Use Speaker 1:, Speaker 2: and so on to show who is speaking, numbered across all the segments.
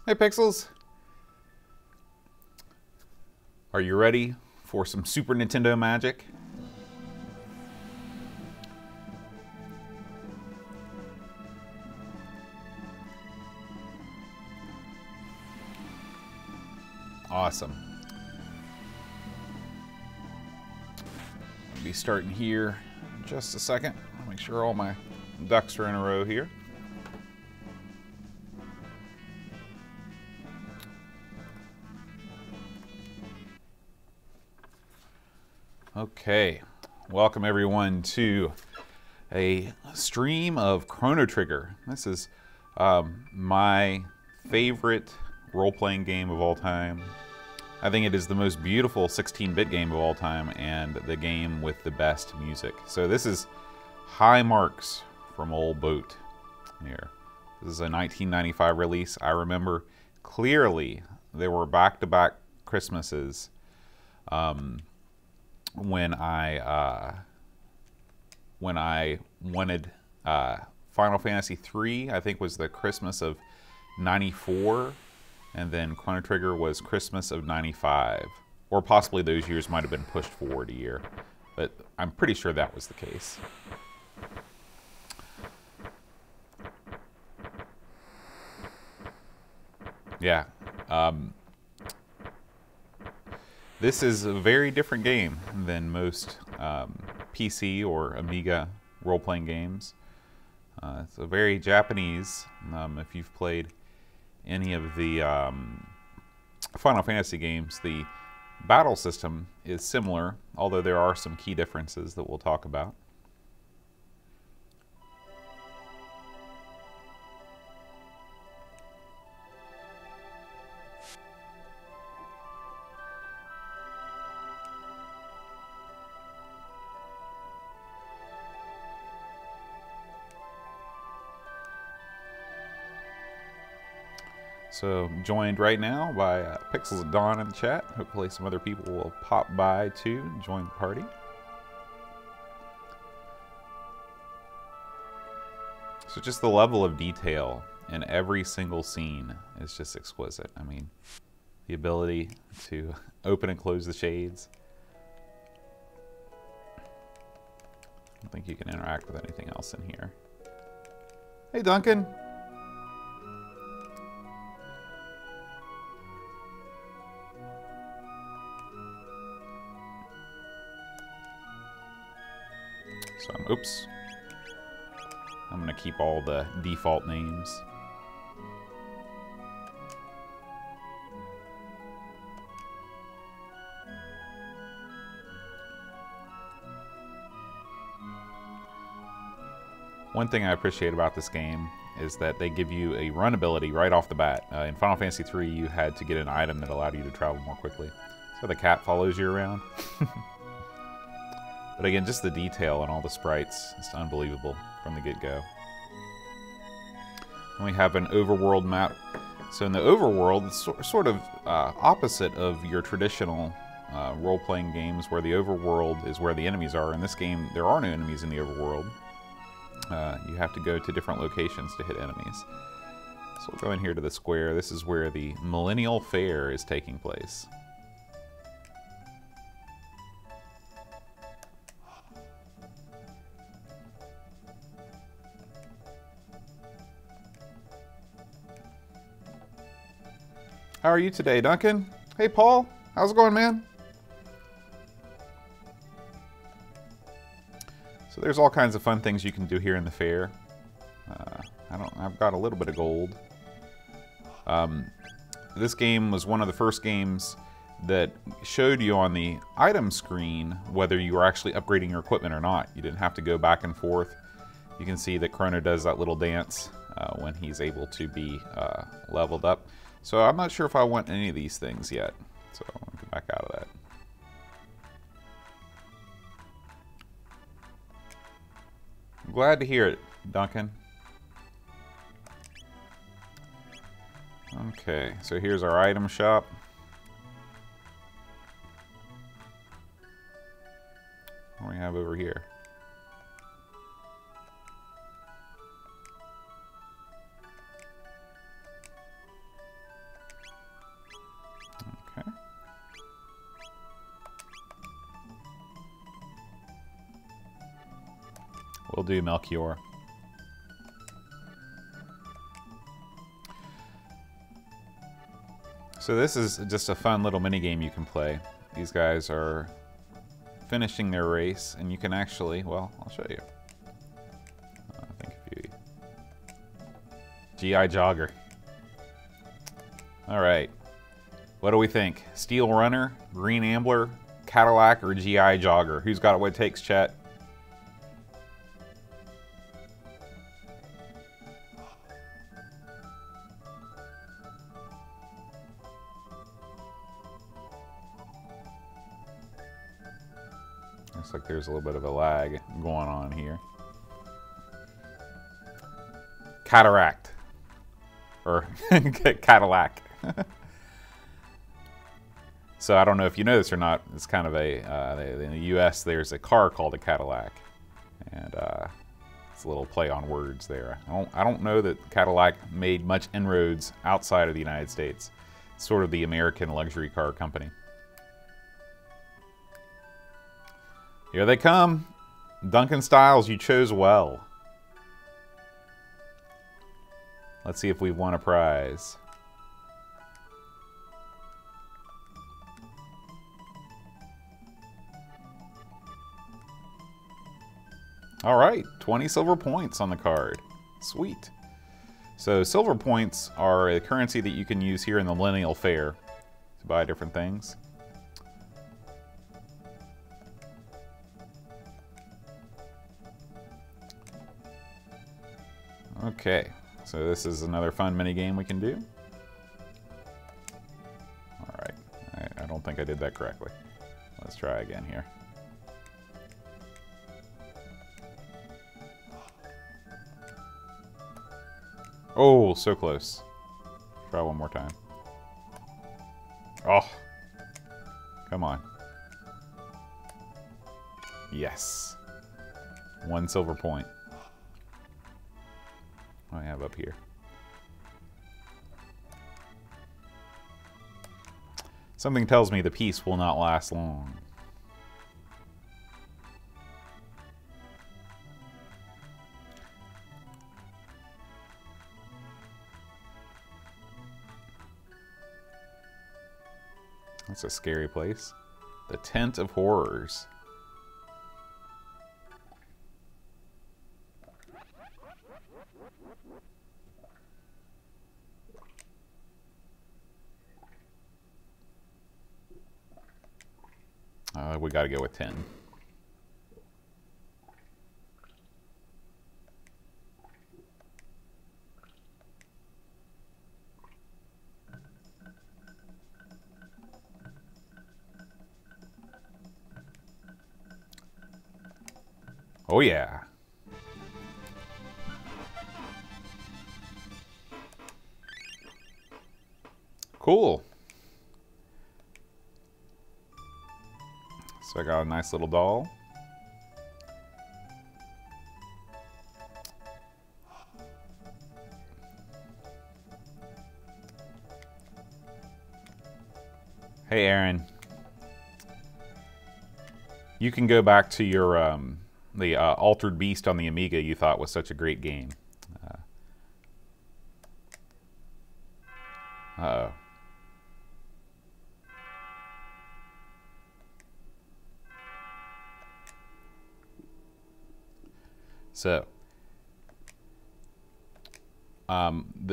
Speaker 1: Hey Pixels! Are you ready for some Super Nintendo magic? Awesome. I'll be starting here in just a second. I'll make sure all my ducks are in a row here. Okay, welcome everyone to a stream of Chrono Trigger. This is my favorite role-playing game of all time. I think it is the most beautiful 16-bit game of all time and the game with the best music. So this is high marks from old Boat here. This is a 1995 release. I remember clearly there were back-to-back Christmases when I wanted Final Fantasy III, I think was the Christmas of '94, and then Chrono Trigger was Christmas of '95, or possibly those years might have been pushed forward a year, but I'm pretty sure that was the case. Yeah. This is a very different game than most PC or Amiga role-playing games. It's a very Japanese. If you've played any of the Final Fantasy games, the battle system is similar, although there are some key differences that we'll talk about. So joined right now by Pixels at Dawn in the chat. Hopefully some other people will pop by too and join the party. So just the level of detail in every single scene is just exquisite. I mean, the ability to open and close the shades. I don't think you can interact with anything else in here. Hey Duncan! So, oops. I'm going to keep all the default names. One thing I appreciate about this game is that they give you a run ability right off the bat. In Final Fantasy III, you had to get an item that allowed you to travel more quickly. So the cat follows you around. But again, just the detail and all the sprites is unbelievable from the get-go. And we have an overworld map. So in the overworld, it's sort of opposite of your traditional role-playing games where the overworld is where the enemies are. In this game, there are no enemies in the overworld. You have to go to different locations to hit enemies. So we'll go in here to the square. This is where the Millennial Fair is taking place. How are you today, Duncan? Hey, Paul. How's it going, man? So there's all kinds of fun things you can do here in the fair. I've got a little bit of gold. This game was one of the first games that showed you on the item screen whether you were actually upgrading your equipment or not. You didn't have to go back and forth. You can see that Chrono does that little dance when he's able to be leveled up. So I'm not sure if I want any of these things yet. So I'm going to come back out of that. I'm glad to hear it, Duncan. Okay, so here's our item shop. What do we have over here? We'll do Melchior. So this is just a fun little mini game you can play. These guys are finishing their race, and you can actually, well, I'll show you. I think if you... GI Jogger. All right. What do we think? Steel Runner, Green Ambler, Cadillac, or GI Jogger? Who's got what it takes, chat? Looks like there's a little bit of a lag going on here. Cataract. Or Cadillac. So I don't know if you know this or not. It's kind of a, in the US there's a car called a Cadillac. And it's a little play on words there. I don't know that Cadillac made much inroads outside of the United States. It's sort of the American luxury car company. Here they come. Duncan Styles, you chose well. Let's see if we've won a prize. All right, 20 silver points on the card. Sweet. So silver points are a currency that you can use here in the Millennial Fair to buy different things. Okay, so this is another fun mini game we can do. All right, I don't think I did that correctly. Let's try again here. Oh, so close. Try one more time. Oh, come on. Yes. 1 silver point. What do I have up here? Something tells me the peace will not last long. That's a scary place. The Tent of Horrors. We got to go with 10. Oh yeah. Cool. So I got a nice little doll. Hey Aaron. You can go back to your the Altered Beast on the Amiga you thought was such a great game. Uh-oh. So,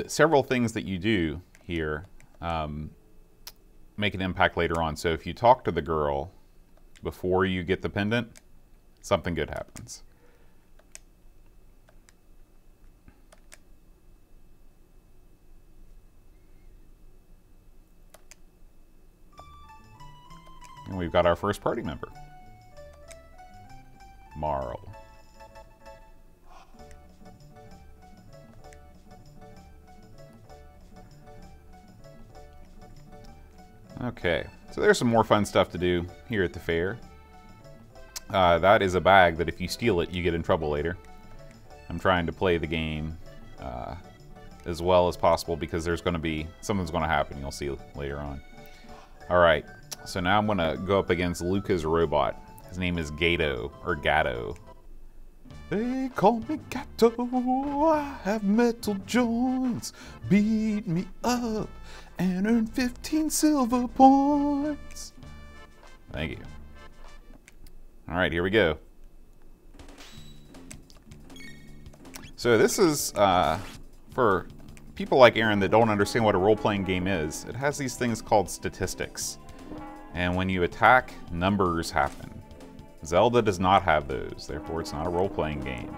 Speaker 1: several things that you do here make an impact later on. So if you talk to the girl before you get the pendant, something good happens. And we've got our first party member, Marl. Okay, so there's some more fun stuff to do here at the fair. That is a bag that if you steal it, you get in trouble later. I'm trying to play the game as well as possible because there's going to be, something's going to happen, you'll see later on. Alright, so now I'm going to go up against Luca's robot. His name is Gato, or Gatto. They call me Gato, I have metal joints. Beat me up and earn 15 silver points. Thank you. All right, here we go. So this is for people like Aaron that don't understand what a role-playing game is. It has these things called statistics. And when you attack, numbers happen. Zelda does not have those, therefore it's not a role-playing game.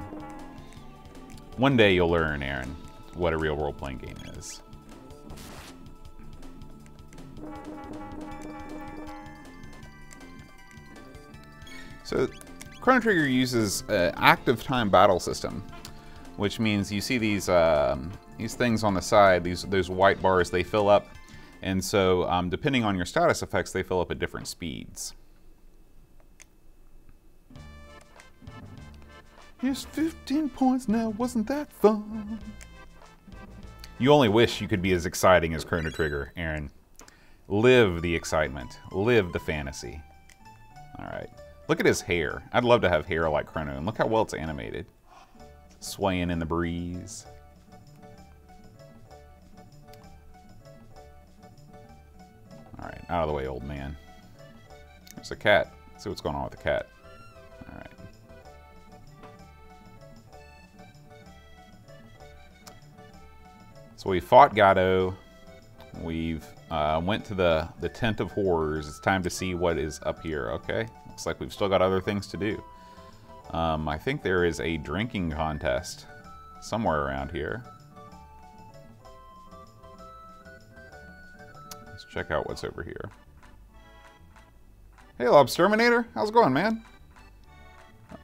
Speaker 1: One day you'll learn, Aaron, what a real role-playing game is. So, Chrono Trigger uses an active time battle system, which means you see these things on the side, those white bars, they fill up, and so depending on your status effects, they fill up at different speeds. Here's 15 points now, wasn't that fun? You only wish you could be as exciting as Chrono Trigger, Aaron. Live the excitement. Live the fantasy. Alright. Look at his hair. I'd love to have hair like Chrono, and look how well it's animated. Swaying in the breeze. Alright, out of the way, old man. There's a cat. Let's see what's going on with the cat. Alright. So we fought Gato. We've went to the Tent of Horrors. It's time to see what is up here. Okay, looks like we've still got other things to do. I think there is a drinking contest somewhere around here. Let's check out what's over here. Hey, Lobsterminator, how's it going, man?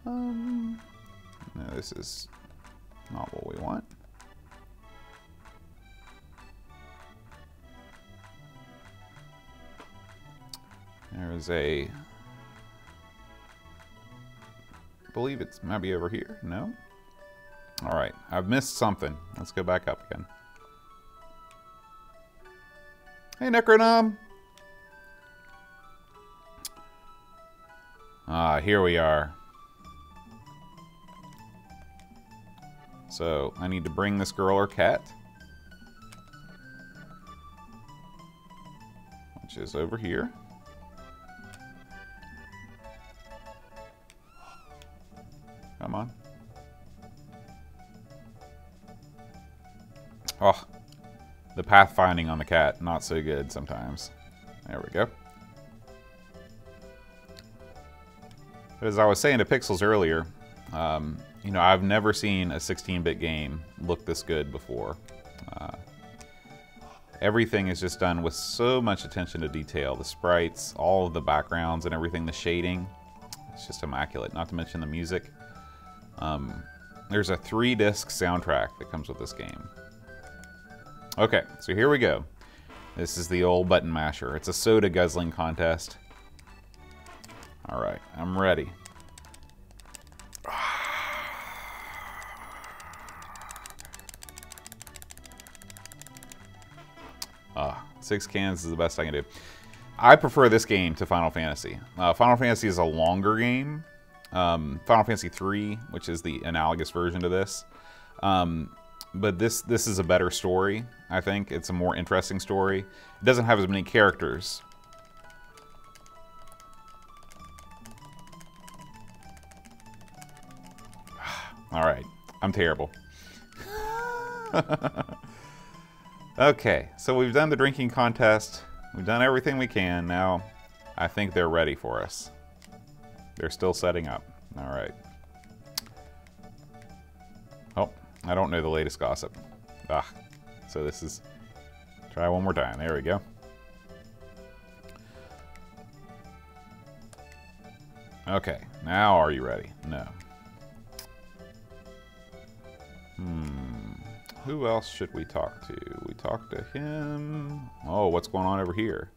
Speaker 1: No, this is not what we want. There's a... I believe it's maybe over here. No? Alright, I've missed something. Let's go back up again. Hey, Necronom! Ah, here we are. So, I need to bring this girl her cat. Which is over here. Come on. Oh, the pathfinding on the cat, not so good sometimes. There we go. As I was saying to Pixels earlier, you know, I've never seen a 16-bit game look this good before. Everything is just done with so much attention to detail. The sprites, all of the backgrounds and everything, the shading. It's just immaculate, not to mention the music. There's a 3-disc soundtrack that comes with this game. Okay, so here we go. This is the old button masher. It's a soda guzzling contest. Alright, I'm ready. Ah, 6 cans is the best I can do. I prefer this game to Final Fantasy. Final Fantasy is a longer game. Final Fantasy 3, which is the analogous version to this. But this is a better story, I think. It's a more interesting story. It doesn't have as many characters. Alright, I'm terrible. Okay, so we've done the drinking contest. We've done everything we can. Now, I think they're ready for us. They're still setting up. All right. Oh, I don't know the latest gossip. Ah, so this is... Try one more time. There we go. Okay, now are you ready? No. Who else should we talk to? We talk to him. Oh, what's going on over here?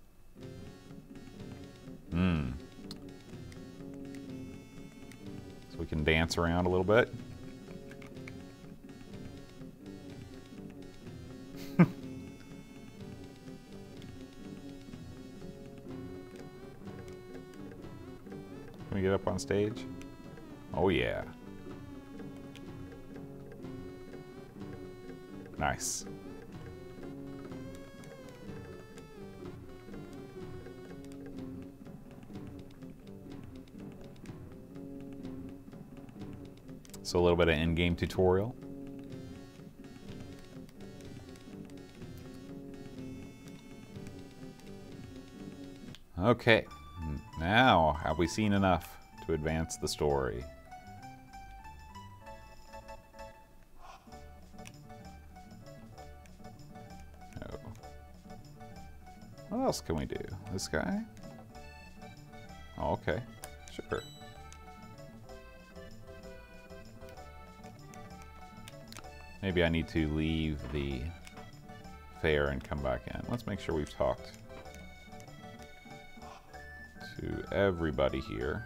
Speaker 1: So we can dance around a little bit. Can we get up on stage? Oh yeah. Nice. So a little bit of in-game tutorial. Okay, now have we seen enough to advance the story? Oh. What else can we do? This guy? Oh, okay, sure. Maybe I need to leave the fair and come back in. Let's make sure we've talked to everybody here.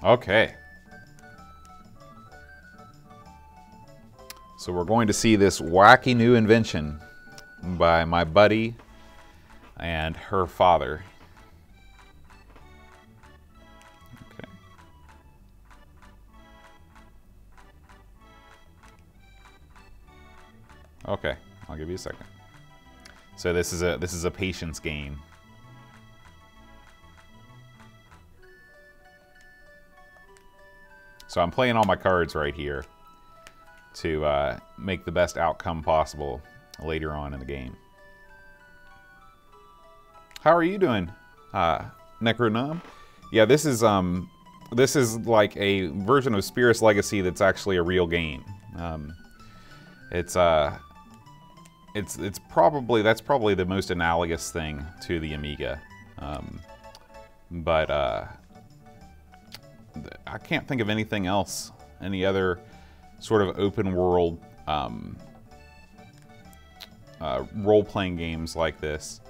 Speaker 1: Okay. So we're going to see this wacky new invention by my buddy and her father. Okay. Okay, I'll give you a second. So this is a patience game. So I'm playing all my cards right here to make the best outcome possible later on in the game. How are you doing, Necronum? Yeah, this is like a version of Spirits Legacy that's actually a real game. It's probably, that's probably the most analogous thing to the Amiga. But I can't think of anything else, any other sort of open world role-playing games like this.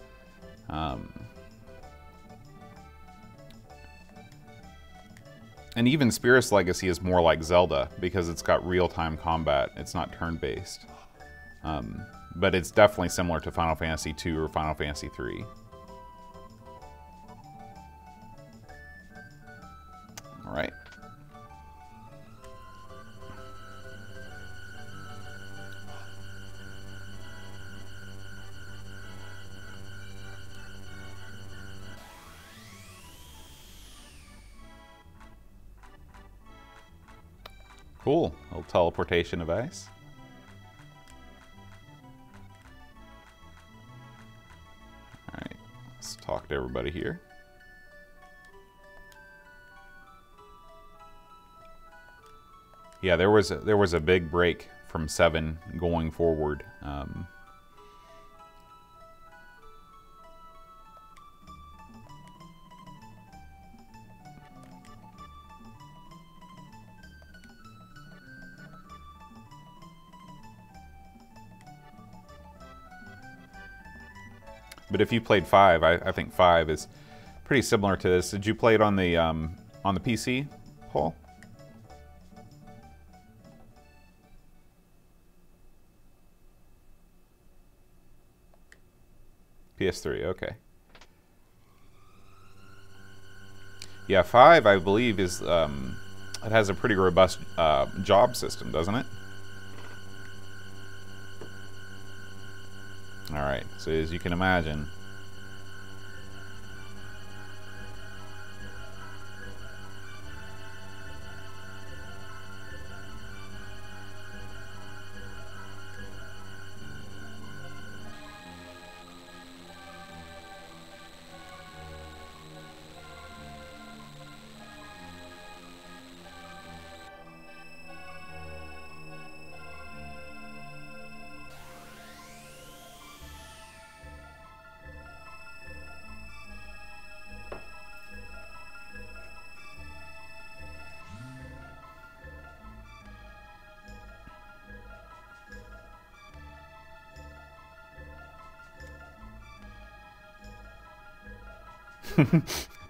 Speaker 1: And even Spirits Legacy is more like Zelda because it's got real-time combat. It's not turn-based. But it's definitely similar to Final Fantasy II or Final Fantasy III. All right. Cool. A little teleportation device. All right. Let's talk to everybody here. Yeah, there was a big break from 7 going forward. But if you played 5, I think 5 is pretty similar to this. Did you play it on the PC, Paul? PS3, okay. Yeah, 5, I believe, is it has a pretty robust job system, doesn't it? All right, so as you can imagine,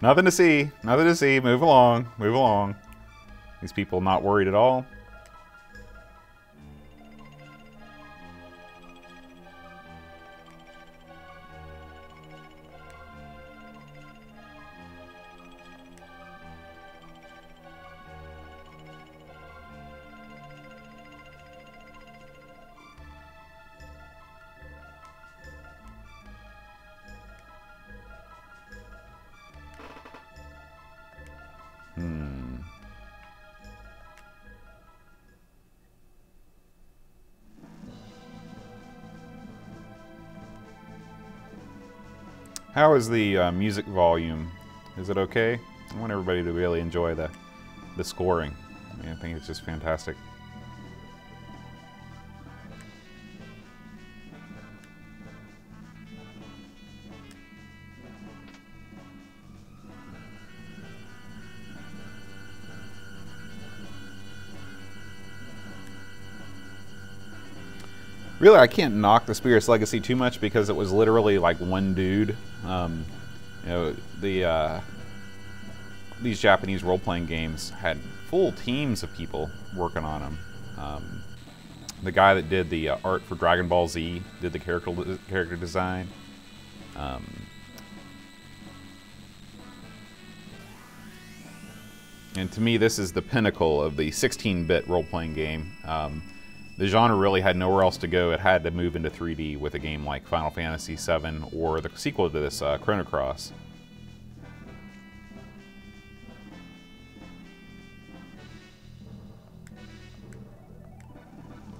Speaker 1: nothing to see, nothing to see. Move along, move along. These people not worried at all. How is the music volume? Is it okay? I want everybody to really enjoy the scoring. I mean, I think it's just fantastic. Really, I can't knock the Spirit's Legacy too much because it was literally like one dude. You know, these Japanese role-playing games had full teams of people working on them. The guy that did the art for Dragon Ball Z did the character design. And to me, this is the pinnacle of the 16-bit role-playing game. The genre really had nowhere else to go. It had to move into 3D with a game like Final Fantasy VII or the sequel to this, Chrono Cross.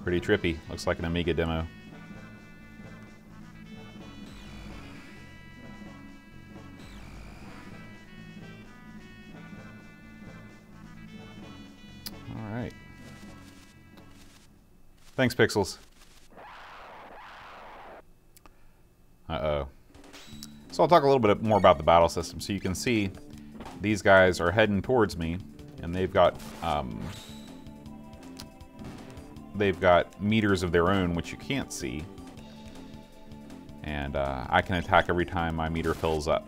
Speaker 1: Pretty trippy. Looks like an Amiga demo. All right. Thanks, Pixels. Uh-oh. So I'll talk a little bit more about the battle system. So you can see these guys are heading towards me, and they've got meters of their own, which you can't see. And I can attack every time my meter fills up.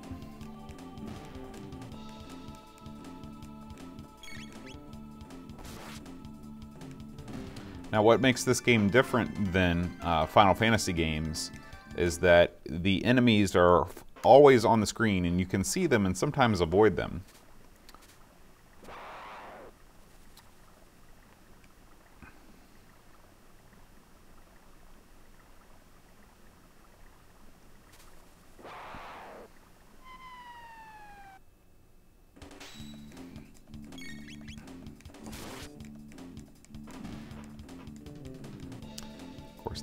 Speaker 1: Now, what makes this game different than Final Fantasy games is that the enemies are always on the screen, and you can see them and sometimes avoid them.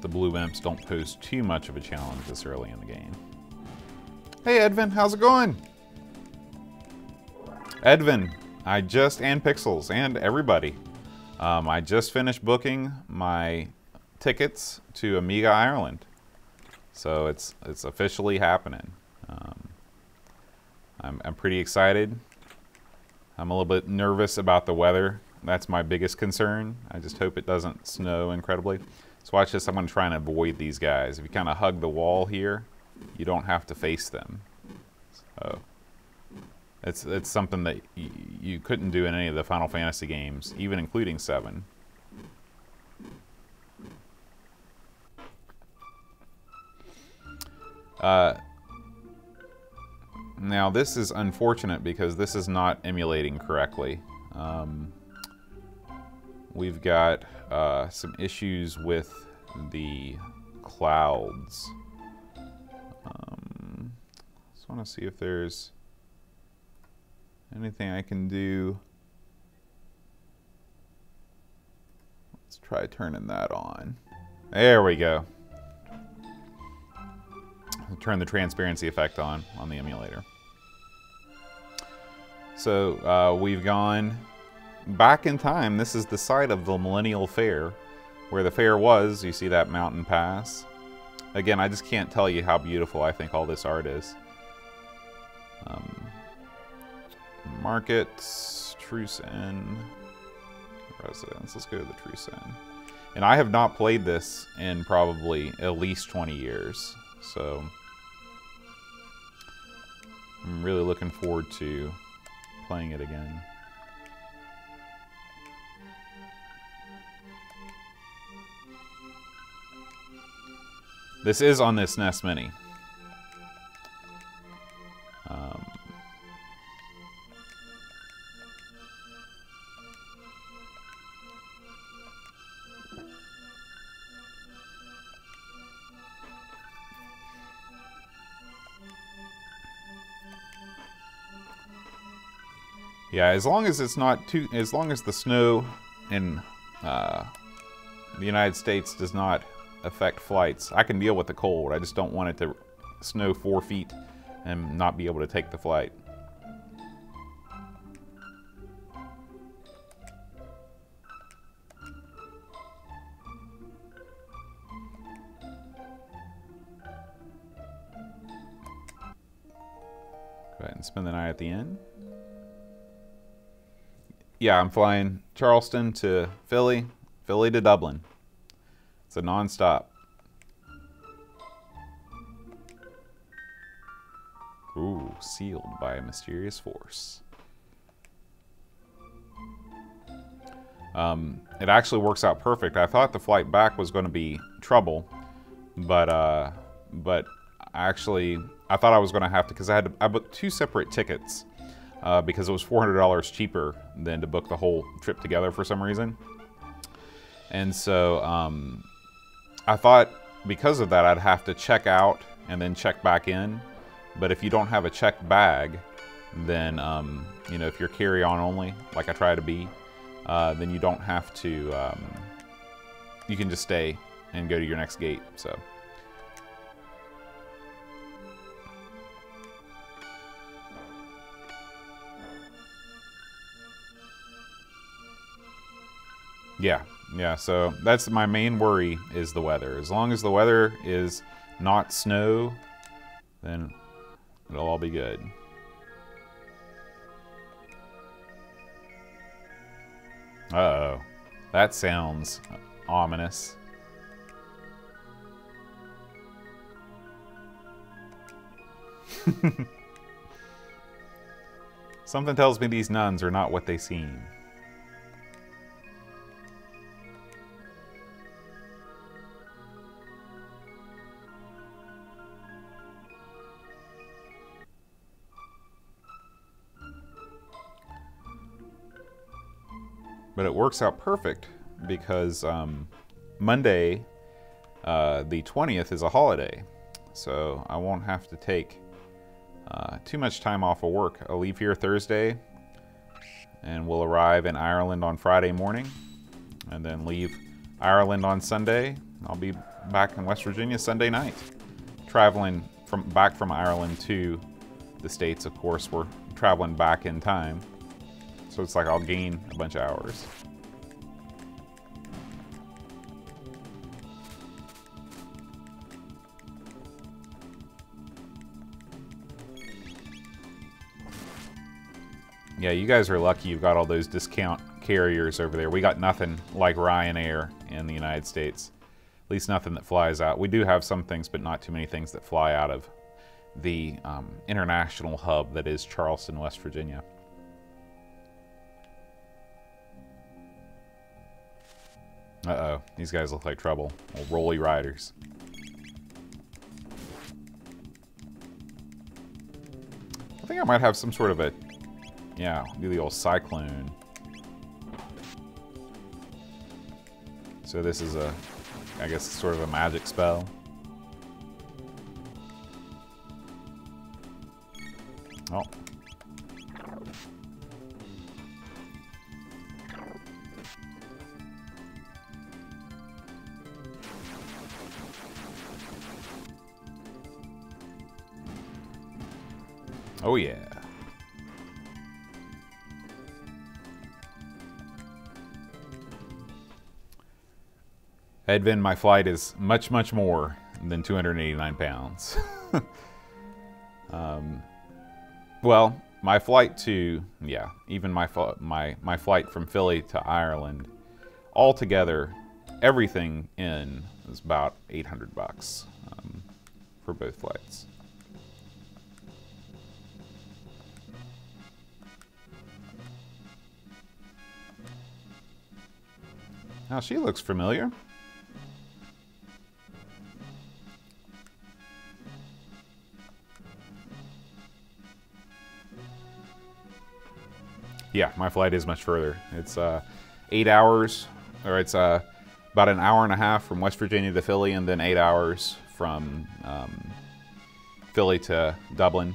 Speaker 1: The blue imps don't pose too much of a challenge this early in the game. Hey Edvin, how's it going? Edvin, and Pixels, and everybody. I just finished booking my tickets to Amiga Ireland. So it's officially happening. I'm pretty excited. I'm a little bit nervous about the weather. That's my biggest concern. I just hope it doesn't snow incredibly. So watch this, I'm going to try and avoid these guys. If you kind of hug the wall here, you don't have to face them. So it's something that you couldn't do in any of the Final Fantasy games, even including 7. Now this is unfortunate because this is not emulating correctly. We've got some issues with the clouds. Just want to see if there's anything I can do. Let's try turning that on. There we go. I'll turn the transparency effect on the emulator. So we've gone back in time. This is the site of the Millennial Fair, where the fair was. You see that mountain pass. Again, I just can't tell you how beautiful I think all this art is. Markets, Truce Inn, Residence. Let's go to the Truce Inn. And I have not played this in probably at least 20 years. So I'm really looking forward to playing it again. This is on this NES Mini. Yeah, as long as it's not too, as long as the snow in the United States does not affect flights, I can deal with the cold. I just don't want it to snow 4 feet and not be able to take the flight. Go ahead and spend the night at the inn. Yeah, I'm flying Charleston to Philly, Philly to Dublin. It's a non-stop. Ooh, sealed by a mysterious force. It actually works out perfect. I thought the flight back was going to be trouble, but actually I thought I was going to have to, because I booked 2 separate tickets because it was $400 cheaper than to book the whole trip together for some reason. And so I thought because of that I'd have to check out and then check back in. But if you don't have a checked bag, then, you know, if you're carry-on only, like I try to be, then you don't have to, you can just stay and go to your next gate, so. Yeah, so that's my main worry is the weather. As long as the weather is not snow, then it'll all be good. Uh-oh. That sounds ominous. Something tells me these nuns are not what they seem. But it works out perfect because Monday, the 20th, is a holiday. So I won't have to take too much time off of work. I'll leave here Thursday and we'll arrive in Ireland on Friday morning and then leave Ireland on Sunday. I'll be back in West Virginia Sunday night. Traveling back from Ireland to the States, of course, we're traveling back in time. So it's like I'll gain a bunch of hours. Yeah, you guys are lucky you've got all those discount carriers over there. We got nothing like Ryanair in the United States. At least nothing that flies out. We do have some things, but not too many things that fly out of the international hub that is Charleston, West Virginia. Uh-oh, these guys look like trouble. Old rolly riders. I think I might have some sort of a, yeah, do the old cyclone. So this is a, I guess, sort of a magic spell. Oh. Oh yeah. Edvin, my flight is much, much more than 289 pounds. Well, my flight to, yeah, even my flight from Philly to Ireland, altogether, everything in is about 800 bucks for both flights. Now she looks familiar. Yeah, my flight is much further. It's 8 hours, or it's about an hour and a half from West Virginia to Philly, and then 8 hours from Philly to Dublin,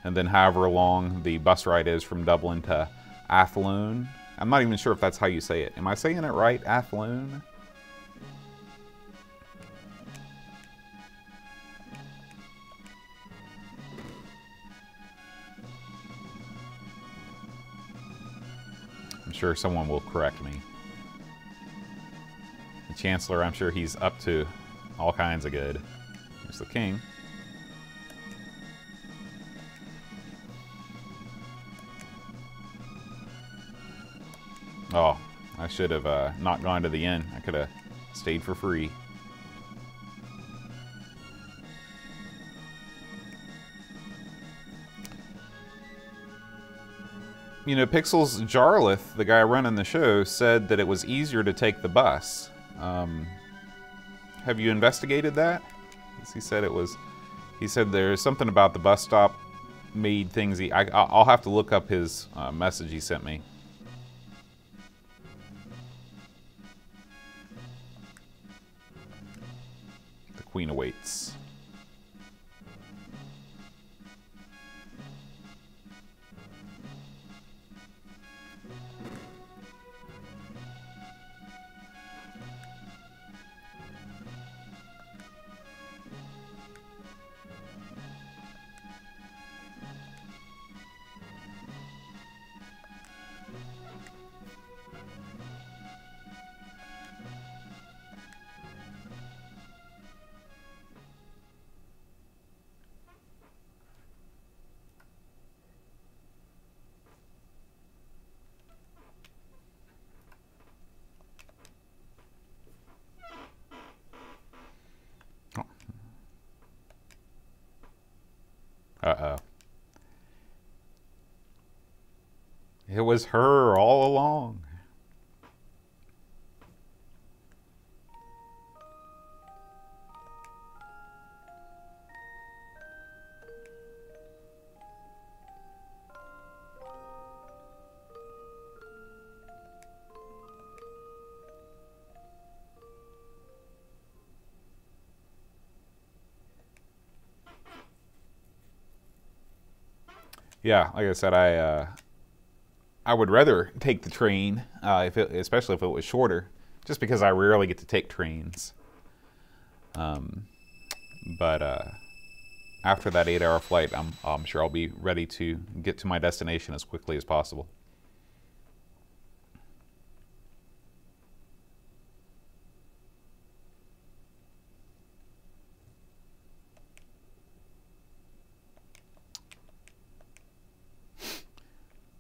Speaker 1: and then however long the bus ride is from Dublin to Athlone. I'm not even sure if that's how you say it. Am I saying it right? Athlone? sure someone will correct me. The Chancellor, I'm sure he's up to all kinds of good. Here's the king. Oh, I should have not gone to the inn. I could have stayed for free. You know, Pixels Jarlith, the guy running the show, said that it was easier to take the bus. Have you investigated that? He said it was. He said there's something about the bus stop made things. I'll have to look up his message he sent me. The Queen awaits. Uh-oh. It was her all along. Yeah, like I said, I would rather take the train, especially if it was shorter, just because I rarely get to take trains. But after that 8-hour flight, I'm sure I'll be ready to get to my destination as quickly as possible.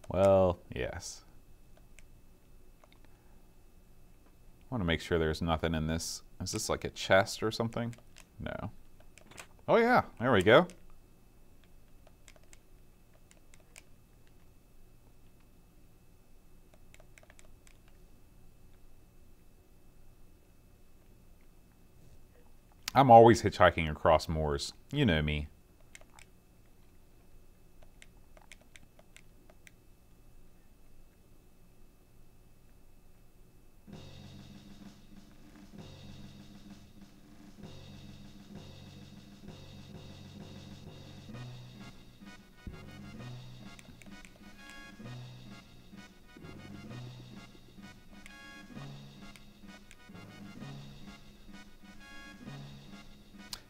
Speaker 1: Well, yes. I want to make sure there's nothing in this. Is this like a chest or something? No. Oh yeah, there we go. I'm always hitchhiking across moors. You know me.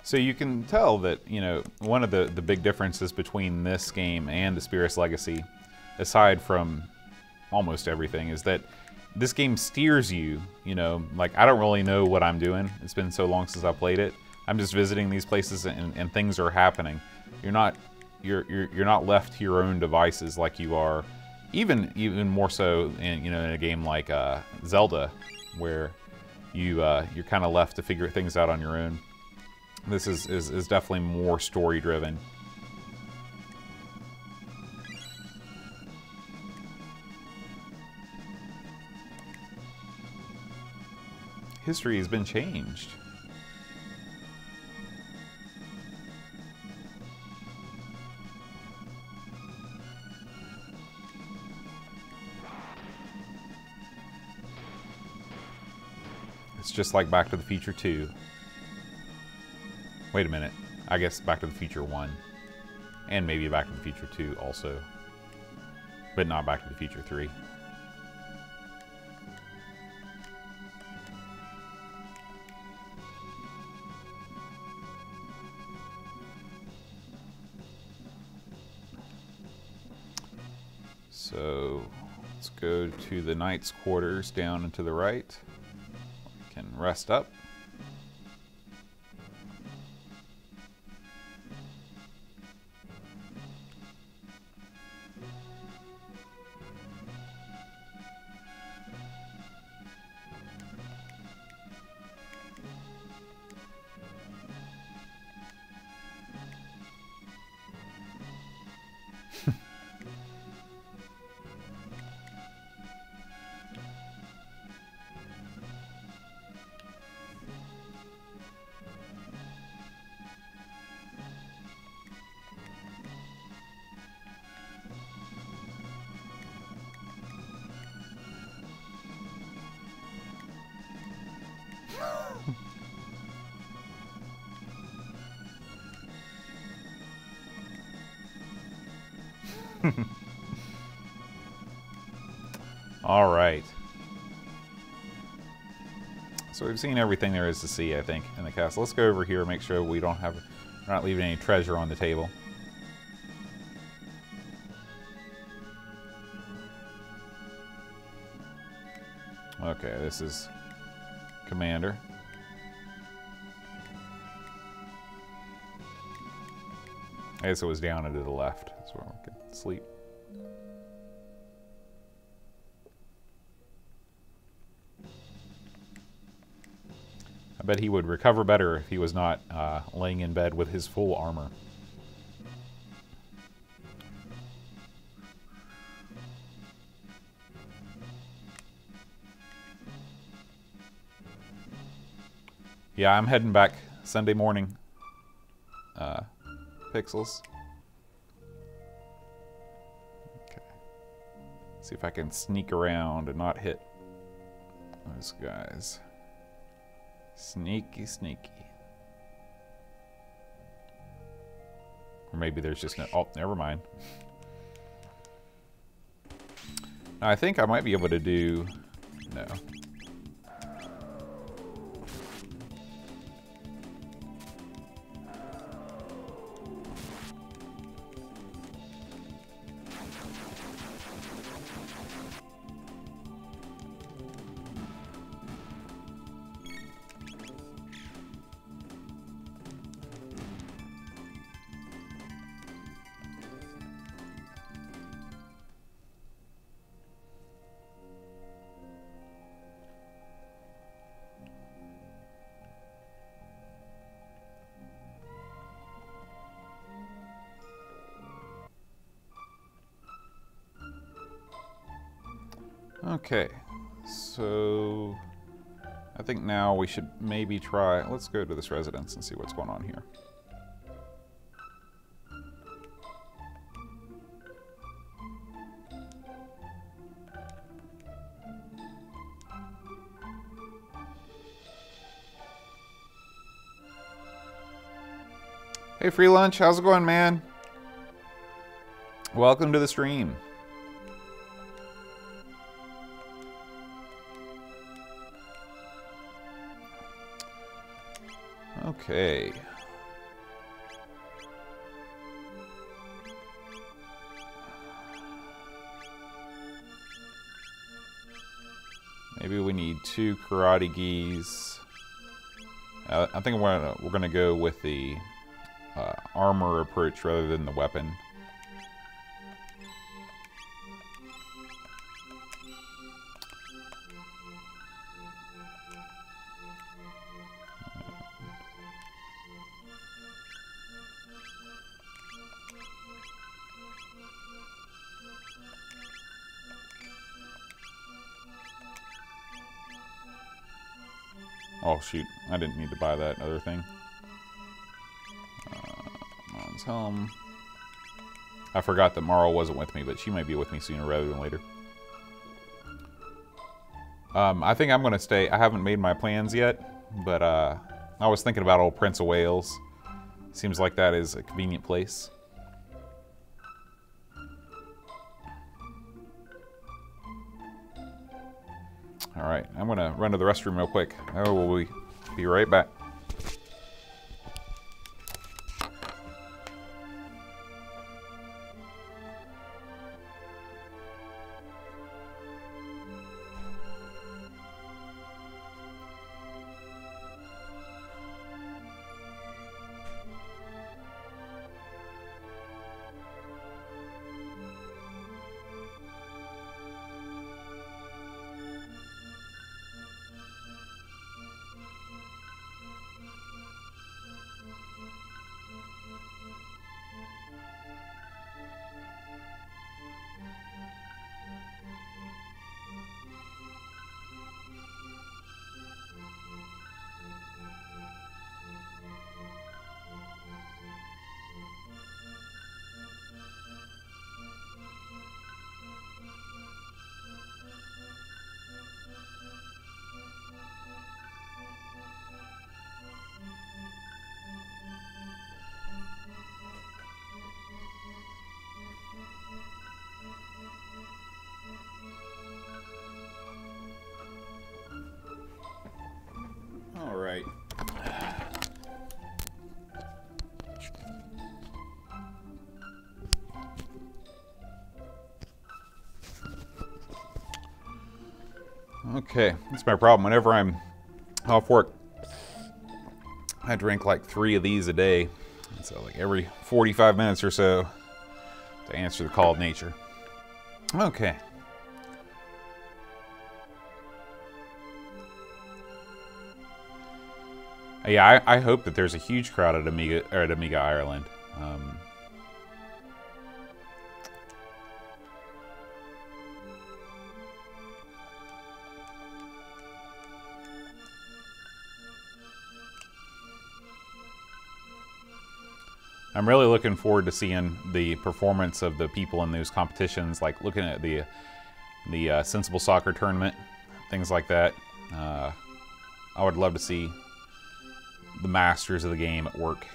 Speaker 1: So you can tell that, you know, one of the big differences between this game and the Spirits Legacy, aside from almost everything, is that this game steers you, you know, like I don't really know what I'm doing. It's been so long since I played it. I'm just visiting these places and things are happening. You're not left to your own devices like you are, even more so in, you know, in a game like Zelda, where you're kind of left to figure things out on your own. This is definitely more story driven. History has been changed. It's just like Back to the Future 2. Wait a minute. I guess Back to the Future 1. And maybe Back to the Future 2 also. But not Back to the Future 3. So, Let's go to the knight's quarters down and to the right. We can rest up. All right. So we've seen everything there is to see, I think, in the castle. Let's go over here and make sure we're not leaving any treasure on the table. Okay, this is Commander. I guess it was down and to the left. That's where we could sleep. I bet he would recover better if he was not laying in bed with his full armor. Yeah, I'm heading back Sunday morning. Pixels. Okay. See if I can sneak around and not hit those guys. Sneaky, sneaky. Or maybe there's just no... Oh, never mind. Now, I think I might be able to do... No. Okay, so I think now we should maybe try, let's go to this residence and see what's going on here. Hey, Free Lunch, how's it going, man? Welcome to the stream. Okay. Maybe we need 2 karate gis. I think we're gonna go with the armor approach rather than the weapon. Oh shoot, I didn't need to buy that other thing. Mom's home. I forgot that Marl wasn't with me, but she might be with me sooner rather than later. I think I'm going to stay. I haven't made my plans yet, but I was thinking about old Prince of Wales. Seems like that is a convenient place. Alright, I'm going to run to the restroom real quick. Oh, we'll be right back. Okay, that's my problem. Whenever I'm off work, I drink like 3 of these a day. So like every 45 minutes or so to answer the call of nature. Okay. Yeah, I hope that there's a huge crowd at Amiga Ireland. I'm really looking forward to seeing the performance of the people in those competitions, like looking at the Sensible Soccer tournament, things like that. I would love to see the masters of the game at work.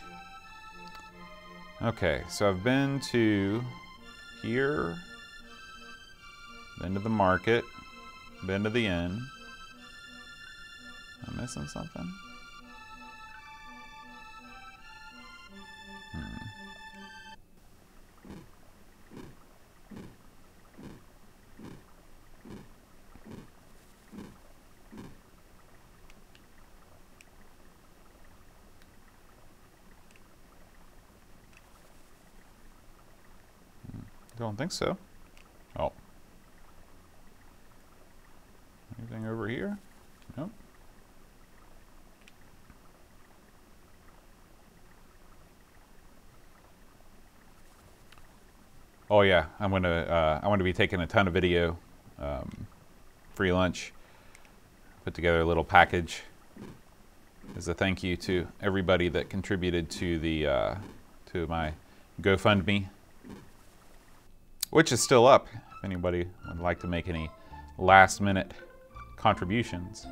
Speaker 1: Okay, so I've been to here, been to the market, been to the inn. Am I missing something? Don't think so. Oh. Anything over here? Nope. Oh yeah, I'm gonna be taking a ton of video. Free lunch. Put together a little package as a thank you to everybody that contributed to the to my GoFundMe, which is still up. If anybody would like to make any last-minute contributions.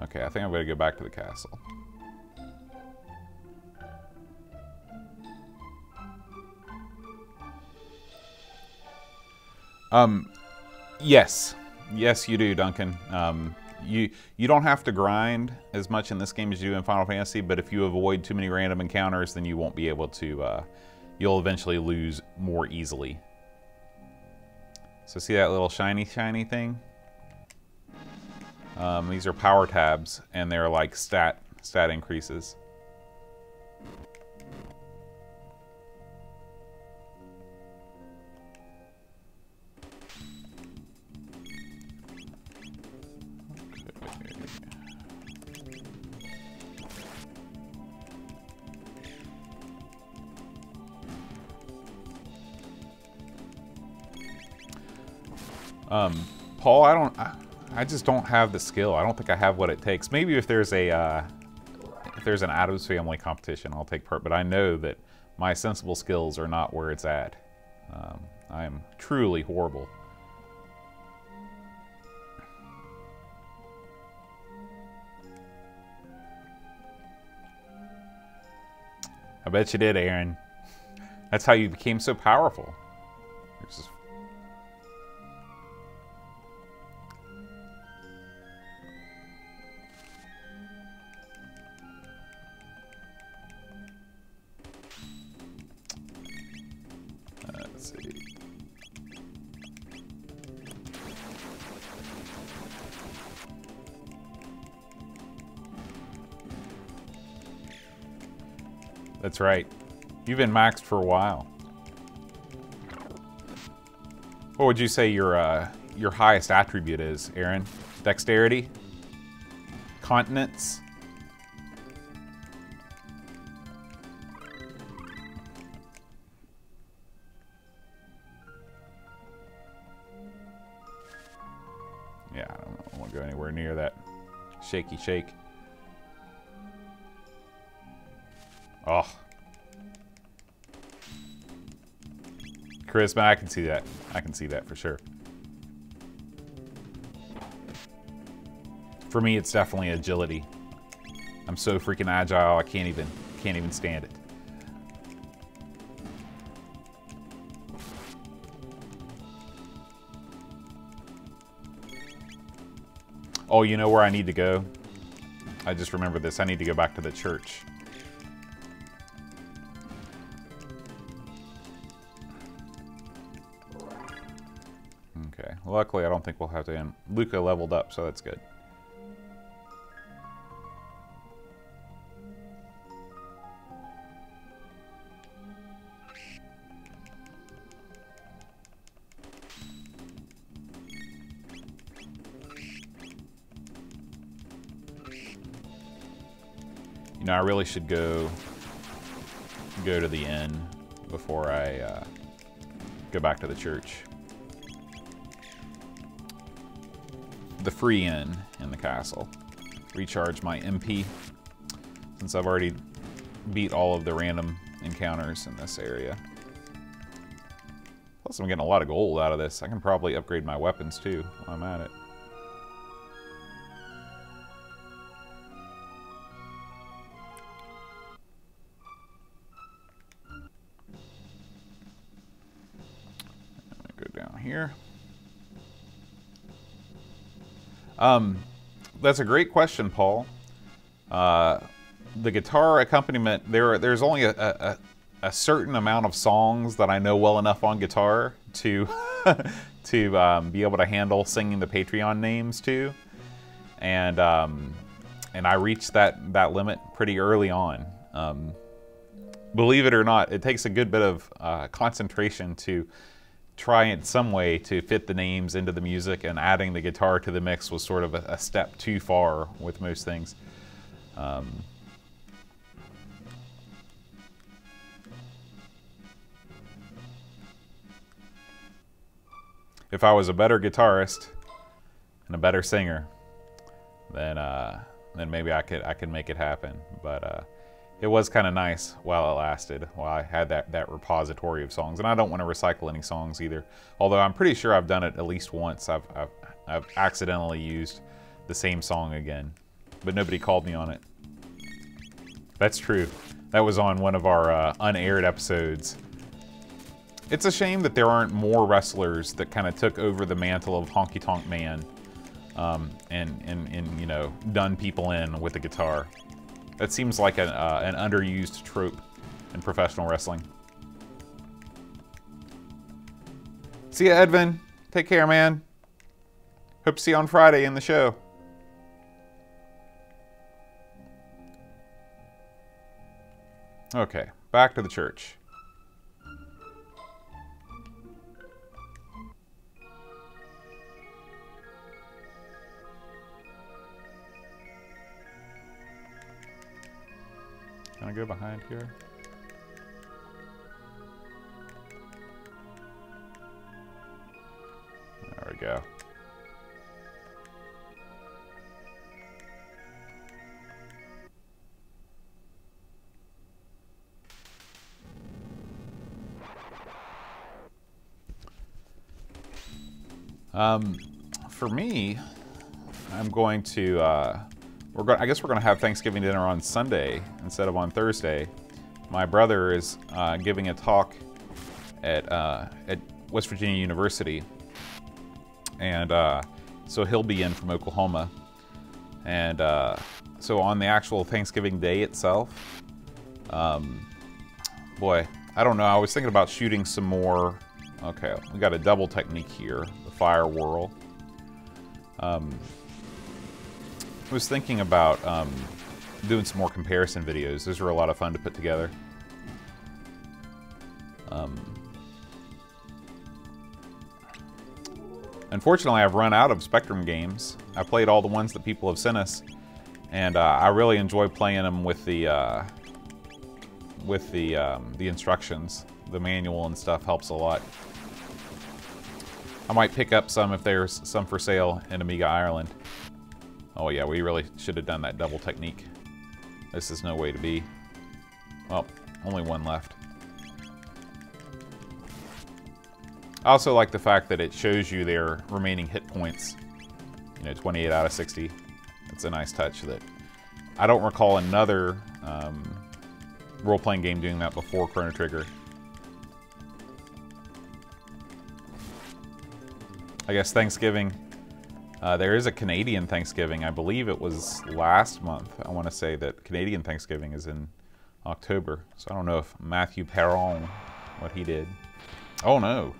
Speaker 1: Okay, I think I'm going to go back to the castle. Yes. Yes, you do, Duncan. You don't have to grind as much in this game as you do in Final Fantasy, but if you avoid too many random encounters, then you won't be able to, you'll eventually lose more easily. So see that little shiny thing? These are power tabs, and they're like stat increases. Paul, I just don't have the skill. I don't think I have what it takes. Maybe if there's an Addams Family competition, I'll take part. But I know that my sensible skills are not where it's at. I am truly horrible. I bet you did, Aaron. That's how you became so powerful. You're just... Let's see. That's right. You've been maxed for a while. What would you say your highest attribute is, Aaron? Dexterity? Continence? Yeah, I don't want to go anywhere near that shaky shake. Oh. Charisma, I can see that. I can see that for sure. For me, it's definitely agility. I'm so freaking agile, I can't even stand it. Oh, you know where I need to go? I just remembered this. I need to go back to the church. Okay, luckily I don't think we'll have to end. Luca leveled up, so that's good. You know, I really should go to the inn before I go back to the church. The free inn in the castle. Recharge my MP, since I've already beat all of the random encounters in this area. Plus I'm getting a lot of gold out of this. I can probably upgrade my weapons too while I'm at it. Here. That's a great question, Paul. The guitar accompaniment, there's only a certain amount of songs that I know well enough on guitar to to be able to handle singing the Patreon names to, and I reached that limit pretty early on. Believe it or not, it takes a good bit of concentration to try in some way to fit the names into the music, and adding the guitar to the mix was sort of a step too far with most things. If I was a better guitarist and a better singer, then maybe I could make it happen. But it was kind of nice while it lasted, while I had that repository of songs. And I don't want to recycle any songs either. Although I'm pretty sure I've done it at least once. I've accidentally used the same song again, but nobody called me on it. That's true. That was on one of our unaired episodes. It's a shame that there aren't more wrestlers that kind of took over the mantle of Honky Tonk Man, and you know, done people in with the guitar. That seems like an underused trope in professional wrestling. See ya, Edvin. Take care, man. Hope to see you on Friday in the show. Okay, back to the church. Can I go behind here? There we go. For me, I'm going to, I guess we're going to have Thanksgiving dinner on Sunday instead of on Thursday. My brother is giving a talk at West Virginia University, and so he'll be in from Oklahoma. And so on the actual Thanksgiving day itself, boy, I don't know. I was thinking about shooting some more. Okay, we got a double technique here, the fire whirl. I was thinking about doing some more comparison videos. Those were a lot of fun to put together. Unfortunately, I've run out of Spectrum games. I played all the ones that people have sent us, and I really enjoy playing them with the instructions. The manual and stuff helps a lot. I might pick up some if there's some for sale in Amiga Ireland. Oh yeah, we really should have done that double technique. This is no way to be. Well, only one left. I also like the fact that it shows you their remaining hit points. You know, 28 out of 60. It's a nice touch that I don't recall another role-playing game doing that before Chrono Trigger. I guess Thanksgiving, there is a Canadian Thanksgiving. I believe it was last month. I want to say that Canadian Thanksgiving is in October. So I don't know if Matthew Perron, what he did. Oh no.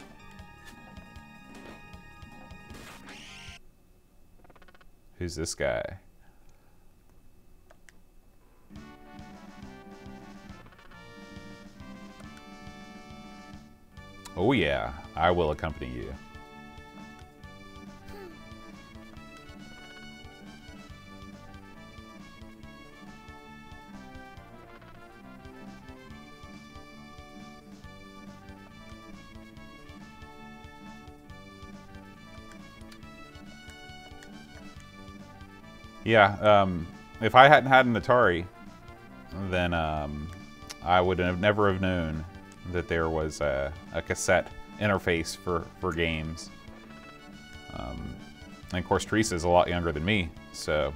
Speaker 1: Who's this guy? Oh yeah, I will accompany you. Yeah, if I hadn't had an Atari, then I would have never have known that there was a cassette interface for games. And of course, Teresa is a lot younger than me, so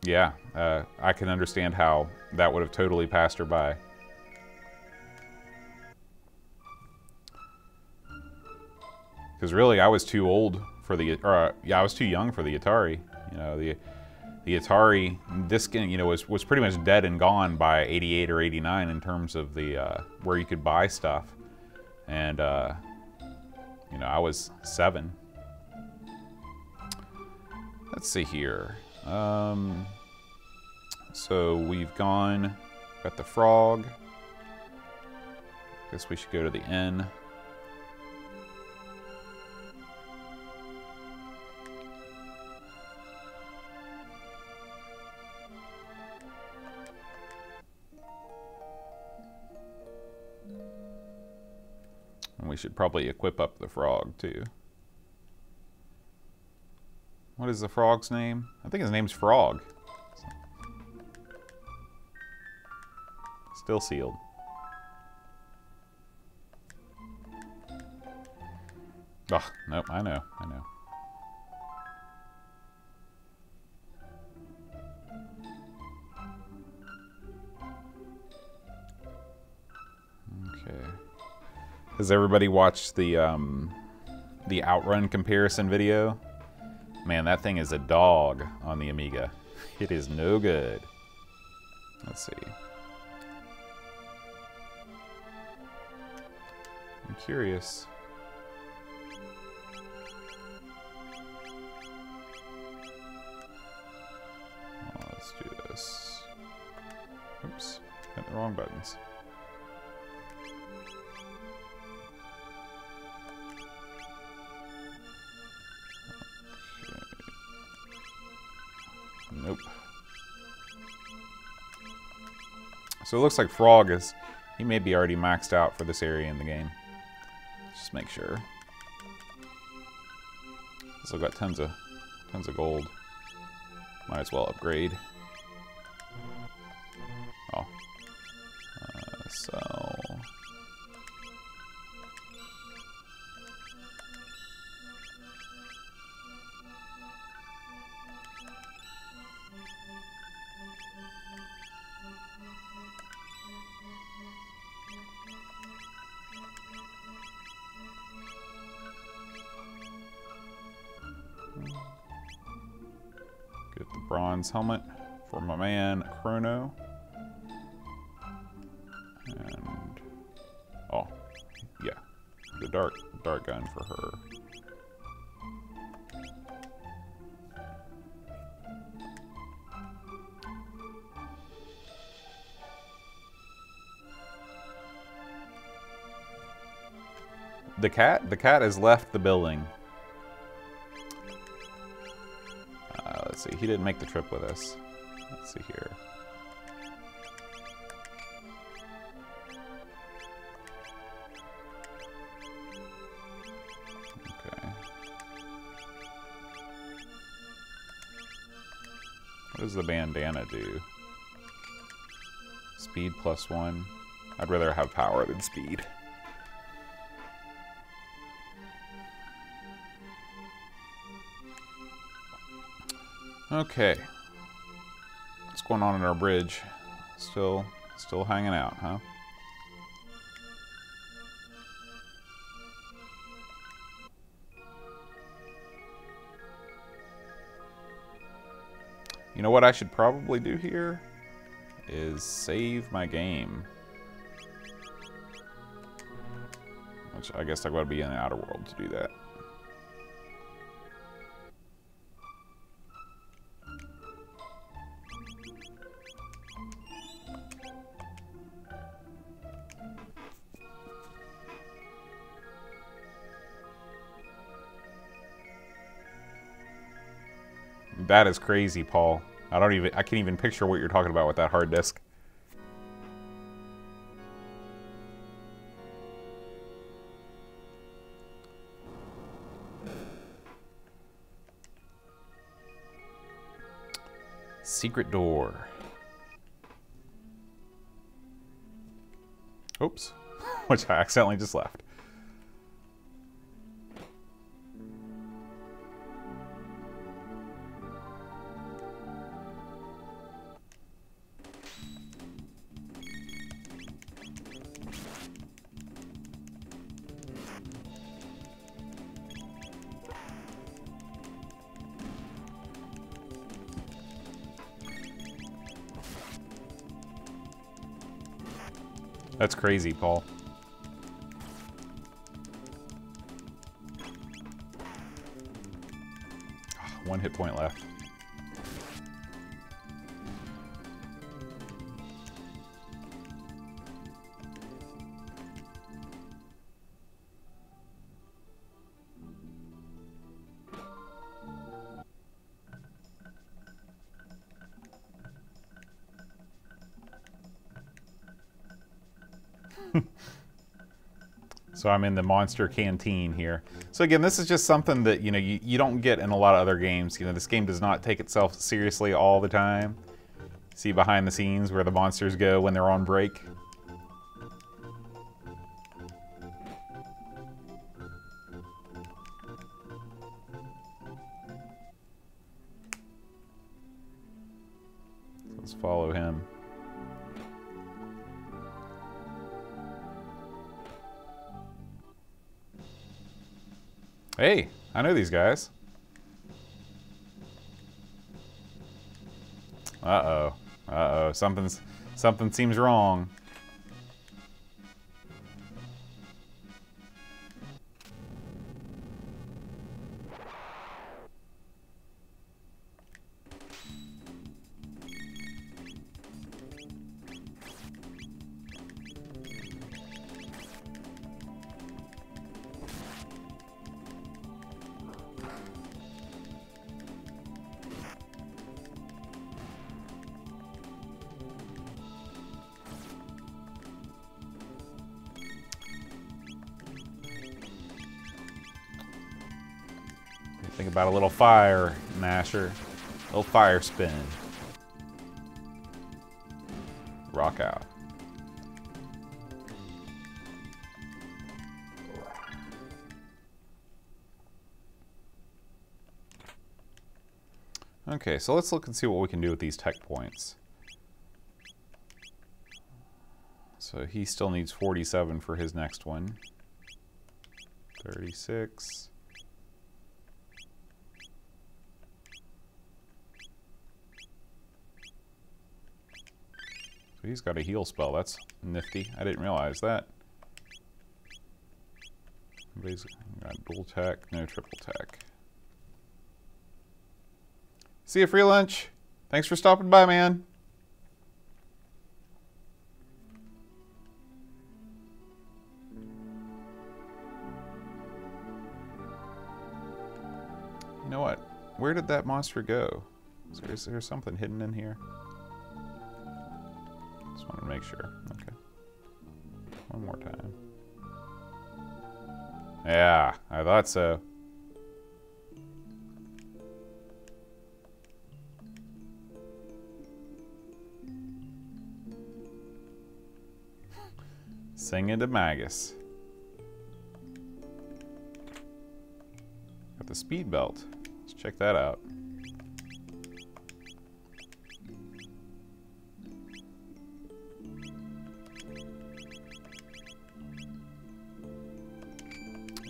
Speaker 1: yeah, I can understand how that would have totally passed her by. Because really, I was too old for the, I was too young for the Atari. You know, the Atari, this game, you know, was pretty much dead and gone by '88 or '89 in terms of the where you could buy stuff, and you know, I was 7. Let's see here. So we've got the frog. Guess we should go to the inn. And we should probably equip up the frog too. What is the frog's name? I think his name's Frog. Still sealed. Oh, nope, I know. Okay. Has everybody watched the Outrun comparison video? Man, that thing is a dog on the Amiga. It is no good. Let's see. I'm curious. Oh, let's do this. Oops, hit the wrong buttons. Nope. So it looks like Frog he may be already maxed out for this area in the game. Just make sure. Still got tons of gold. Might as well upgrade. Oh. So. Get the bronze helmet for my man Chrono. And oh, yeah, the dart gun for her. The cat has left the building. Let's see, he didn't make the trip with us. Let's see here. Okay. What does the bandana do? Speed +1. I'd rather have power than speed. Okay. What's going on in our bridge? Still hanging out, huh? You know what I should probably do here is save my game. Which I guess I gotta be in the outer world to do that. That is crazy, Paul. I can't even picture what you're talking about with that hard disk. Secret door. Oops. Which I accidentally just left. That's crazy, Paul. One hit point left. So I'm in the monster canteen here. So again, this is just something that, you know, you don't get in a lot of other games. You know, this game does not take itself seriously all the time. See behind the scenes where the monsters go when they're on break. Let's follow him. Hey, I know these guys. Uh-oh. Uh-oh. Something seems wrong. Think about a little fire, masher. A little fire spin. Rock out. Okay, so let's look and see what we can do with these tech points. So he still needs 47 for his next one. 36. So he's got a heal spell. That's nifty. I didn't realize that. He's got dual tech, no triple tech. See you, free lunch. Thanks for stopping by, man. You know what? Where did that monster go? Is there something hidden in here? Just wanted to make sure. Okay. One more time. Yeah, I thought so. Singing to Magus. Got the speed belt. Let's check that out.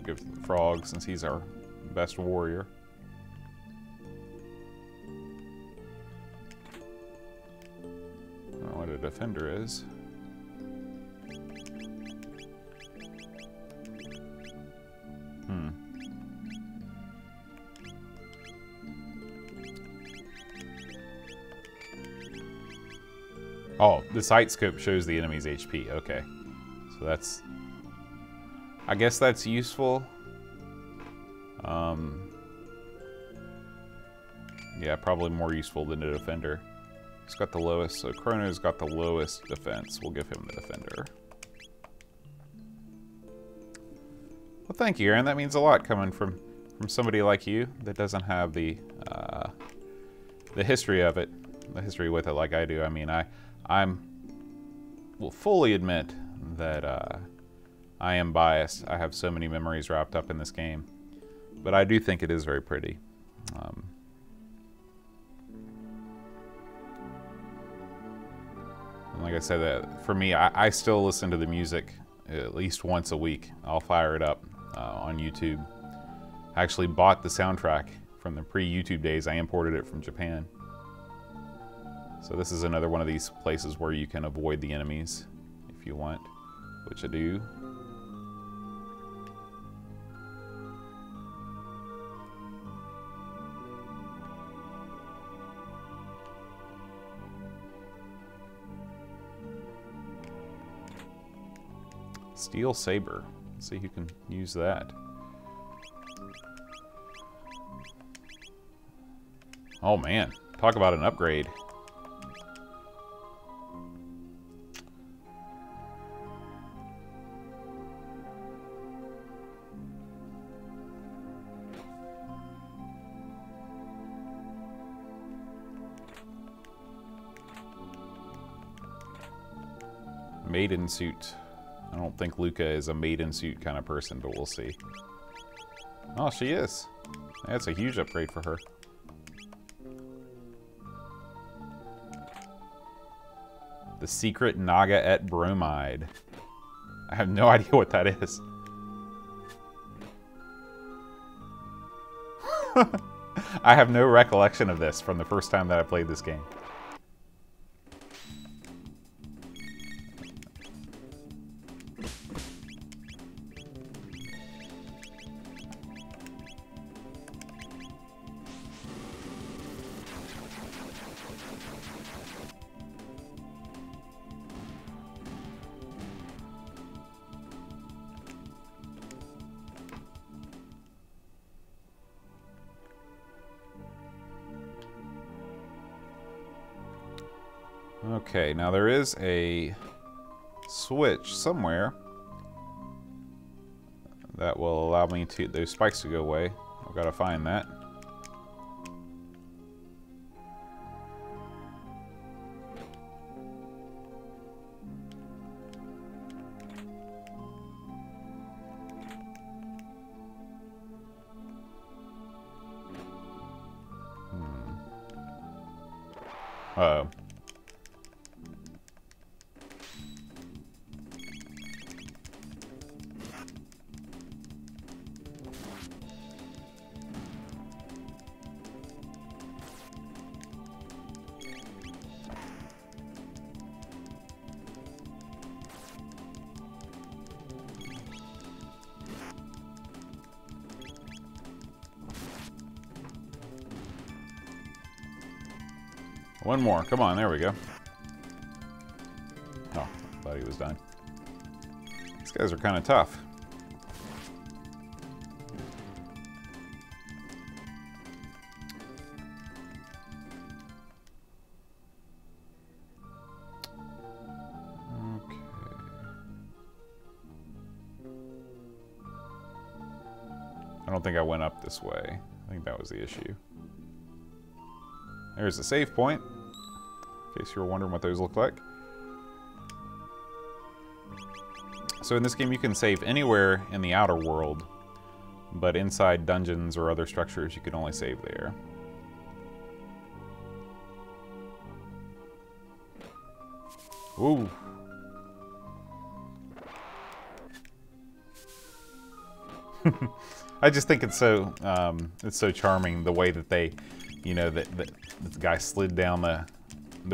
Speaker 1: Give it to the frog since he's our best warrior. I don't know what a defender is. Oh, the sight scope shows the enemy's HP. Okay. So that's... I guess that's useful. Yeah, probably more useful than a defender. He's got the lowest, so Chrono's got the lowest defense. We'll give him the defender. Well, thank you, Aaron. That means a lot coming from somebody like you that doesn't have the history of it, the history with it like I do. I mean, I will fully admit that I am biased. I have so many memories wrapped up in this game, but I do think it is very pretty. And like I said, for me, I still listen to the music at least once a week. I'll fire it up on YouTube. I actually bought the soundtrack from the pre-YouTube days. I imported it from Japan. So this is another one of these places where you can avoid the enemies if you want, which I do. Steel Saber. Let's see who can use that. Oh man, talk about an upgrade. Maiden suit. I don't think Luca is a maiden suit kind of person, but we'll see. Oh, she is. That's a huge upgrade for her. The secret Naga-et bromide. I have no idea what that is. I have no recollection of this from the first time that I played this game. Okay, now there is a switch somewhere that will allow me to those spikes to go away. I've got to find that. Uh-oh. One more. Come on, there we go. Oh, I thought he was done. These guys are kind of tough. Okay. I don't think I went up this way. I think that was the issue. There's the save point, in case you were wondering what those look like. So in this game you can save anywhere in the outer world, but inside dungeons or other structures you can only save there. Ooh. I just think it's so charming the way that they, you know, that the guy slid down the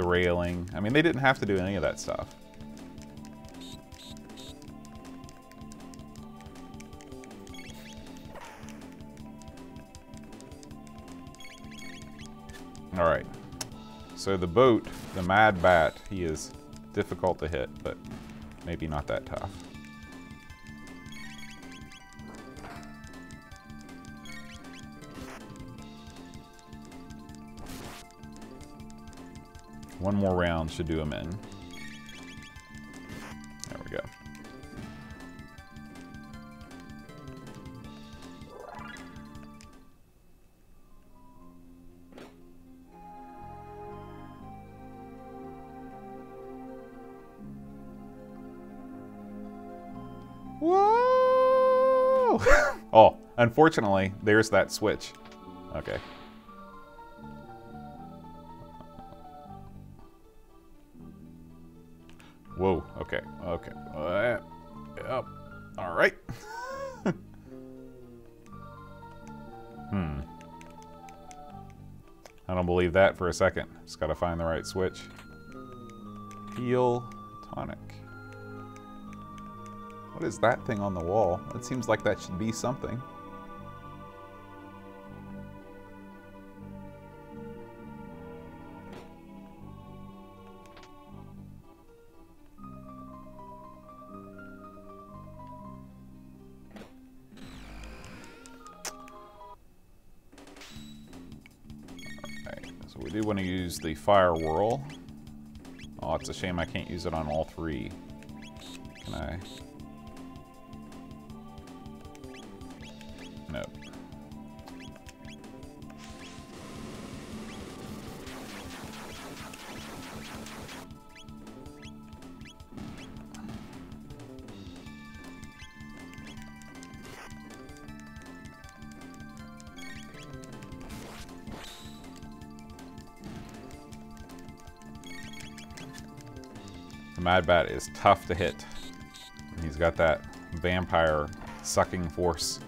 Speaker 1: railing. I mean, they didn't have to do any of that stuff. All right. So the boat, the Mad Bat, he is difficult to hit, but maybe not that tough. One more round should do him in. There we go. Whoa! Oh, unfortunately, there's that switch. Okay. Whoa, okay, okay. Yep. All right. I don't believe that for a second. Just gotta find the right switch. Heal tonic. What is that thing on the wall? It seems like that should be something. So we do want to use the fire whirl. Oh, it's a shame I can't use it on all three. Can I? Nope. The Mad Bat is tough to hit. He's got that vampire sucking force.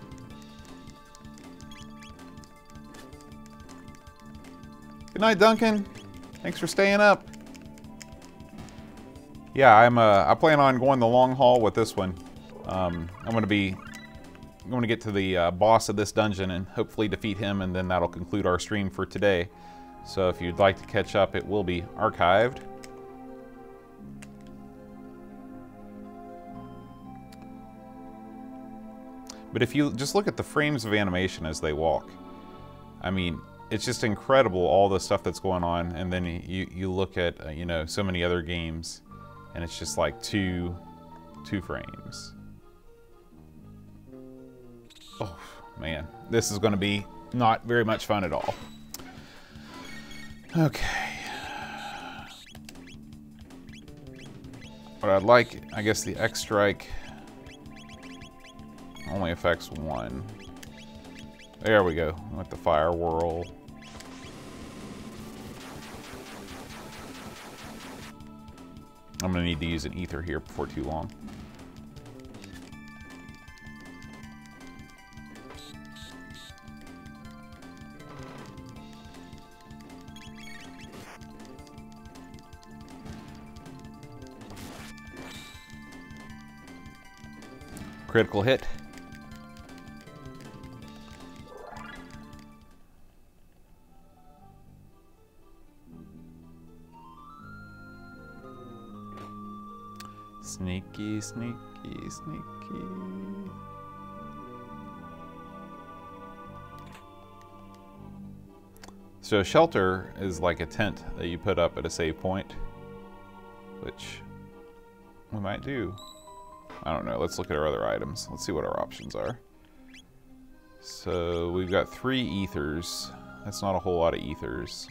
Speaker 1: Good night, Duncan. Thanks for staying up. Yeah, I plan on going the long haul with this one. I'm going to get to the boss of this dungeon and hopefully defeat him, and then that'll conclude our stream for today. So if you'd like to catch up, it will be archived. But if you just look at the frames of animation as they walk, I mean, it's just incredible, all the stuff that's going on. And then you look at, you know, so many other games, and it's just like two frames. Oh, man. This is going to be not very much fun at all. Okay. What I'd like, I guess the X strike only affects one. There we go, with the fire whirl. I'm gonna need to use an ether here before too long. Critical hit. Sneaky, sneaky, sneaky. So a shelter is like a tent that you put up at a save point, which we might do. I don't know. Let's look at our other items. Let's see what our options are. So we've got 3 ethers. That's not a whole lot of ethers.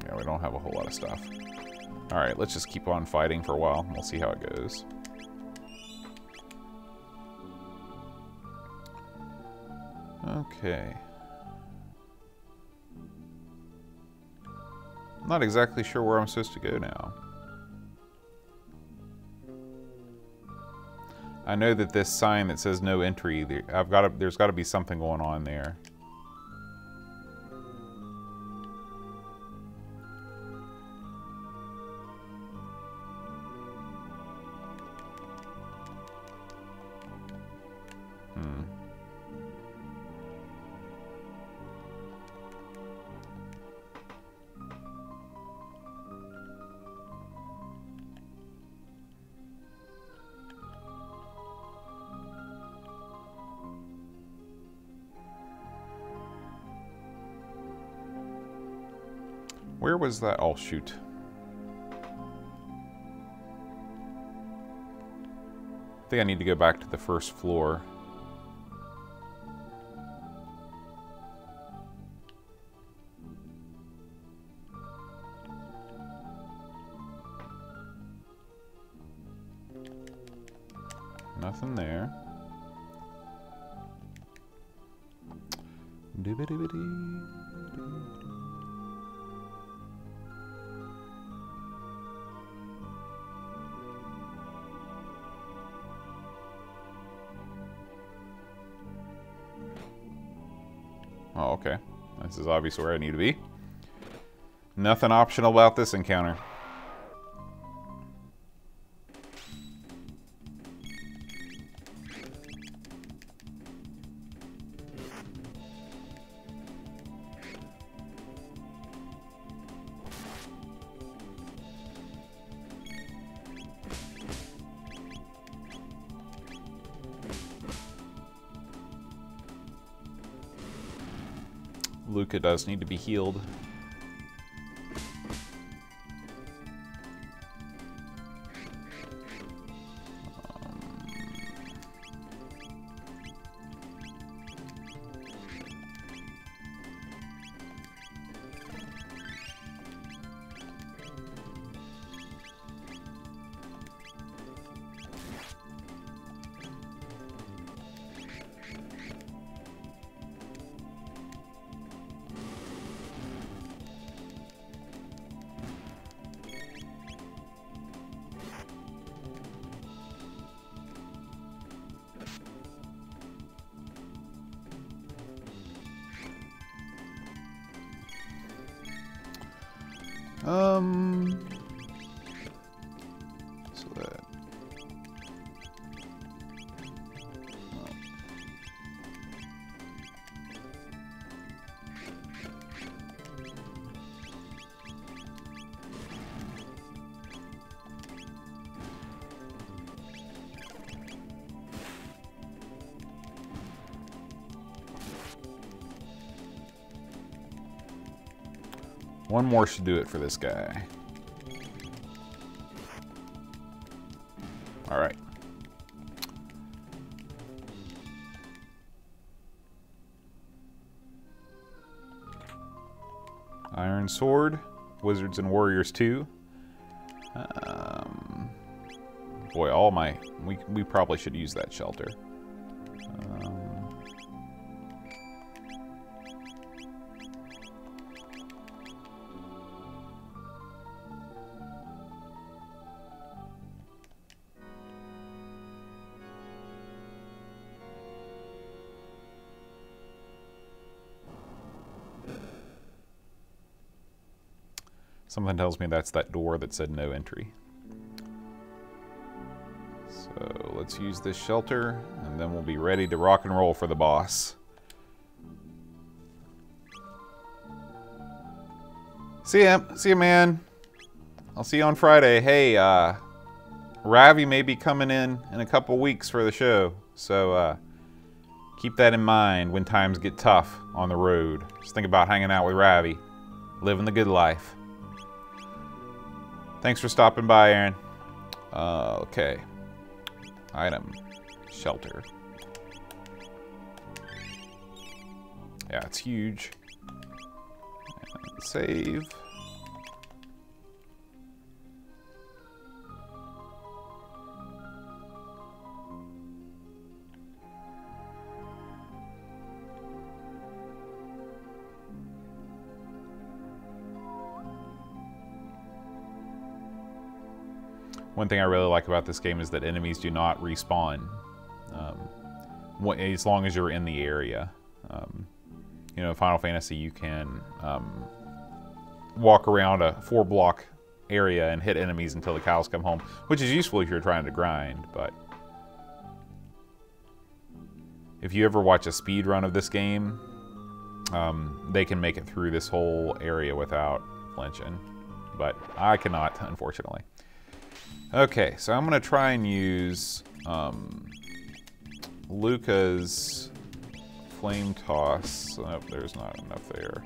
Speaker 1: Yeah, we don't have a whole lot of stuff. Alright, let's just keep on fighting for a while, and we'll see how it goes. Okay. I'm not exactly sure where I'm supposed to go now. I know that this sign that says no entry, there's got to be something going on there. Where was that? Oh, shoot. I think I need to go back to the first floor. Nothing there. Oh, okay. This is obviously where I need to be. Nothing optional about this encounter. Luca does need to be healed. So that. One more should do it for this guy. All right. Iron Sword, Wizards and Warriors 2. Boy, all my... We probably should use that shelter. Something tells me that's that door that said no entry. So let's use this shelter, and then we'll be ready to rock and roll for the boss. See ya, man. I'll see you on Friday. Hey, Ravi may be coming in a couple weeks for the show, so keep that in mind when times get tough on the road. Just think about hanging out with Ravi, living the good life. Thanks for stopping by, Aaron. Okay. Item. Shelter. Yeah, it's huge. And save. One thing I really like about this game is that enemies do not respawn as long as you're in the area. You know, in Final Fantasy, you can walk around a 4-block area and hit enemies until the cows come home, which is useful if you're trying to grind, but if you ever watch a speed run of this game, they can make it through this whole area without flinching, but I cannot, unfortunately. Okay, so I'm going to try and use Luca's Flame Toss. Oh, there's not enough there.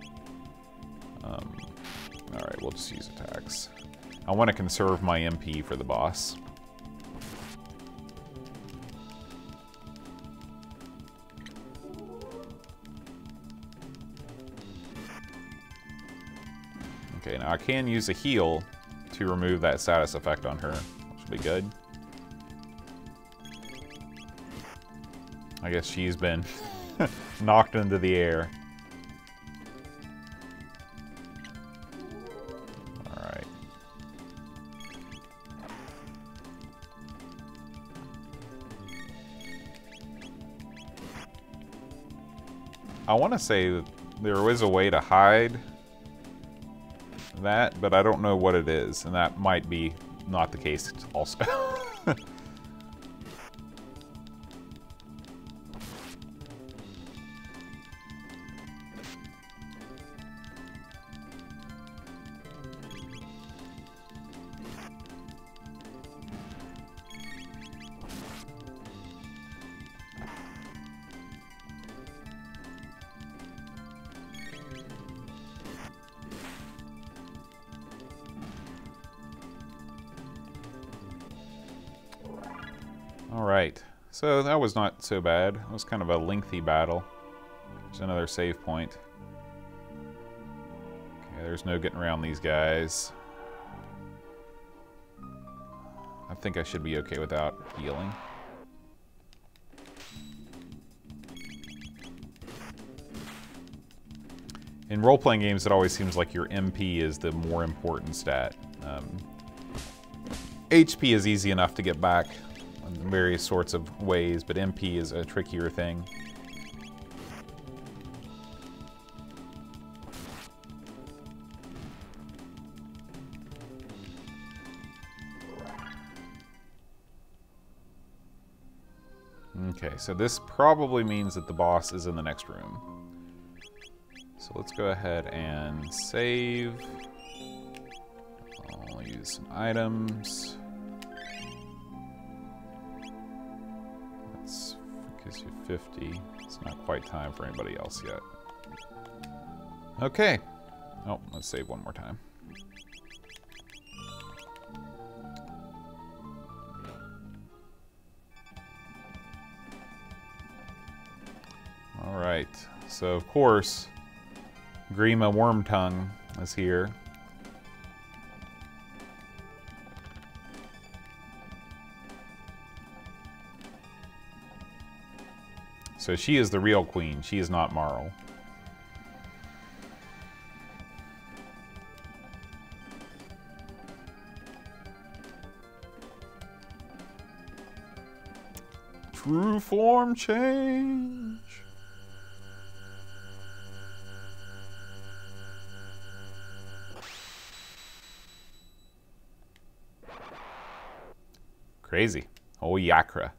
Speaker 1: Alright, we'll just use attacks. I want to conserve my MP for the boss. Okay, now I can use a heal to remove that status effect on her, which will be good. I guess she's been knocked into the air. Alright. I want to say that there is a way to hide that, but I don't know what it is, and that might be not the case also. Alright, so that was not so bad. It was kind of a lengthy battle. There's another save point. Okay, there's no getting around these guys. I think I should be okay without healing. In role-playing games, it always seems like your MP is the more important stat. HP is easy enough to get back in various sorts of ways, but MP is a trickier thing. Okay, so this probably means that the boss is in the next room. So let's go ahead and save. I'll use some items. That's gives you 50. It's not quite time for anybody else yet. Okay. Oh, let's save one more time. Alright, so of course, Grima Wormtongue is here. So she is the real queen, she is not Marl. True form change. Crazy. Oh, Yakra.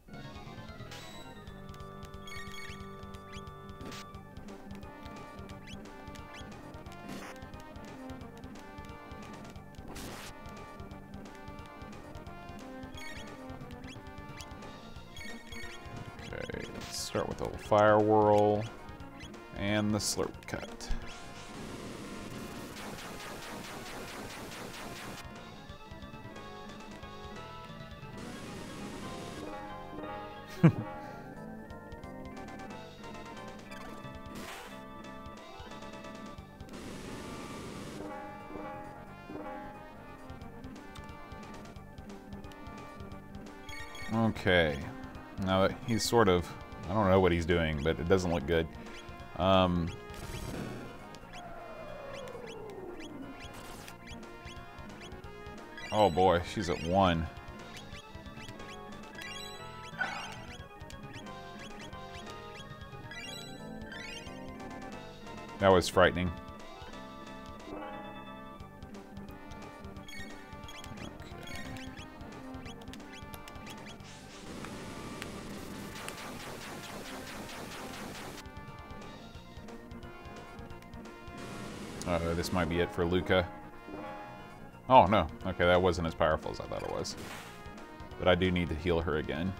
Speaker 1: Okay, let's start with the fire whirl and the slurp cut. Okay, now that he's sort of, I don't know what he's doing, but it doesn't look good. Oh boy, she's at 1. That was frightening. This might be it for Luca. Oh, no. Okay, that wasn't as powerful as I thought it was. But I do need to heal her again.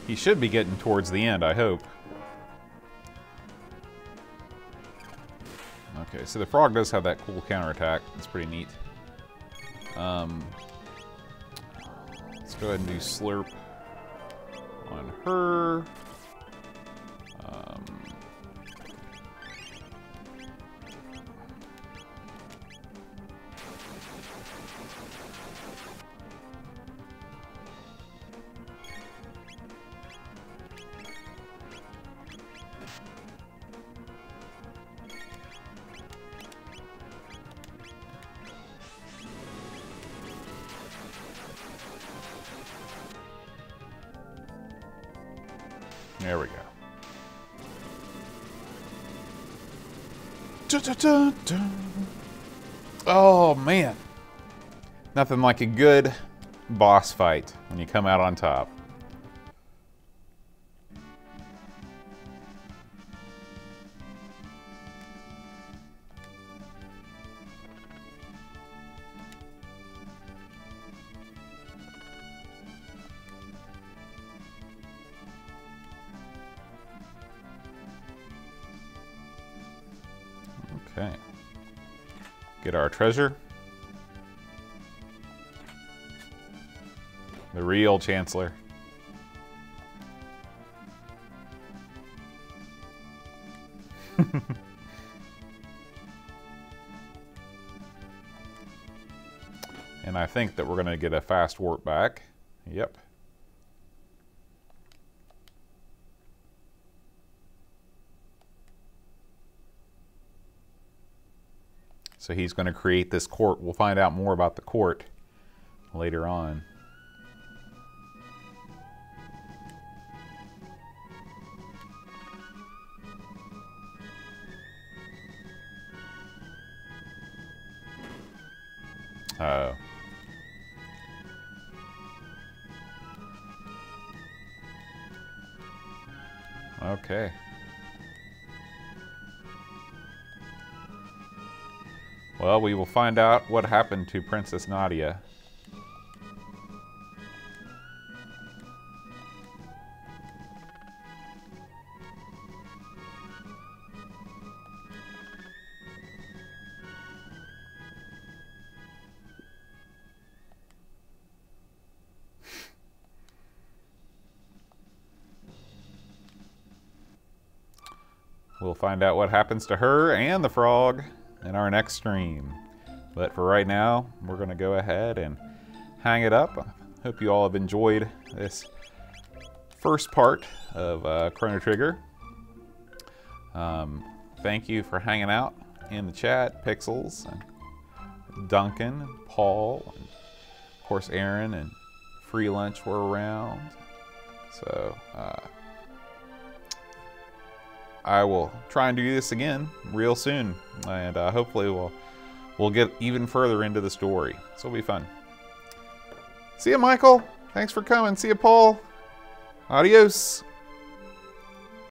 Speaker 1: He should be getting towards the end, I hope. Okay, so the frog does have that cool counterattack. It's pretty neat. Let's go ahead and do Slurp on her. There we go. Dun, dun, dun, dun. Oh, man. Nothing like a good boss fight when you come out on top. Okay. Get our treasure. The real Chancellor. And I think that we're going to get a fast warp back. Yep. So he's going to create this court. We'll find out more about the court later on. Oh. Okay. Well, we will find out what happened to Princess Nadia. We'll find out what happens to her and the frog in our next stream. But for right now, we're going to go ahead and hang it up. I hope you all have enjoyed this first part of Chrono Trigger. Thank you for hanging out in the chat, Pixels, and Duncan, and Paul, and of course Aaron and Free Lunch were around. So I will try and do this again real soon, and hopefully we'll get even further into the story. So it'll be fun. See ya, Michael. Thanks for coming. See ya, Paul. Adios.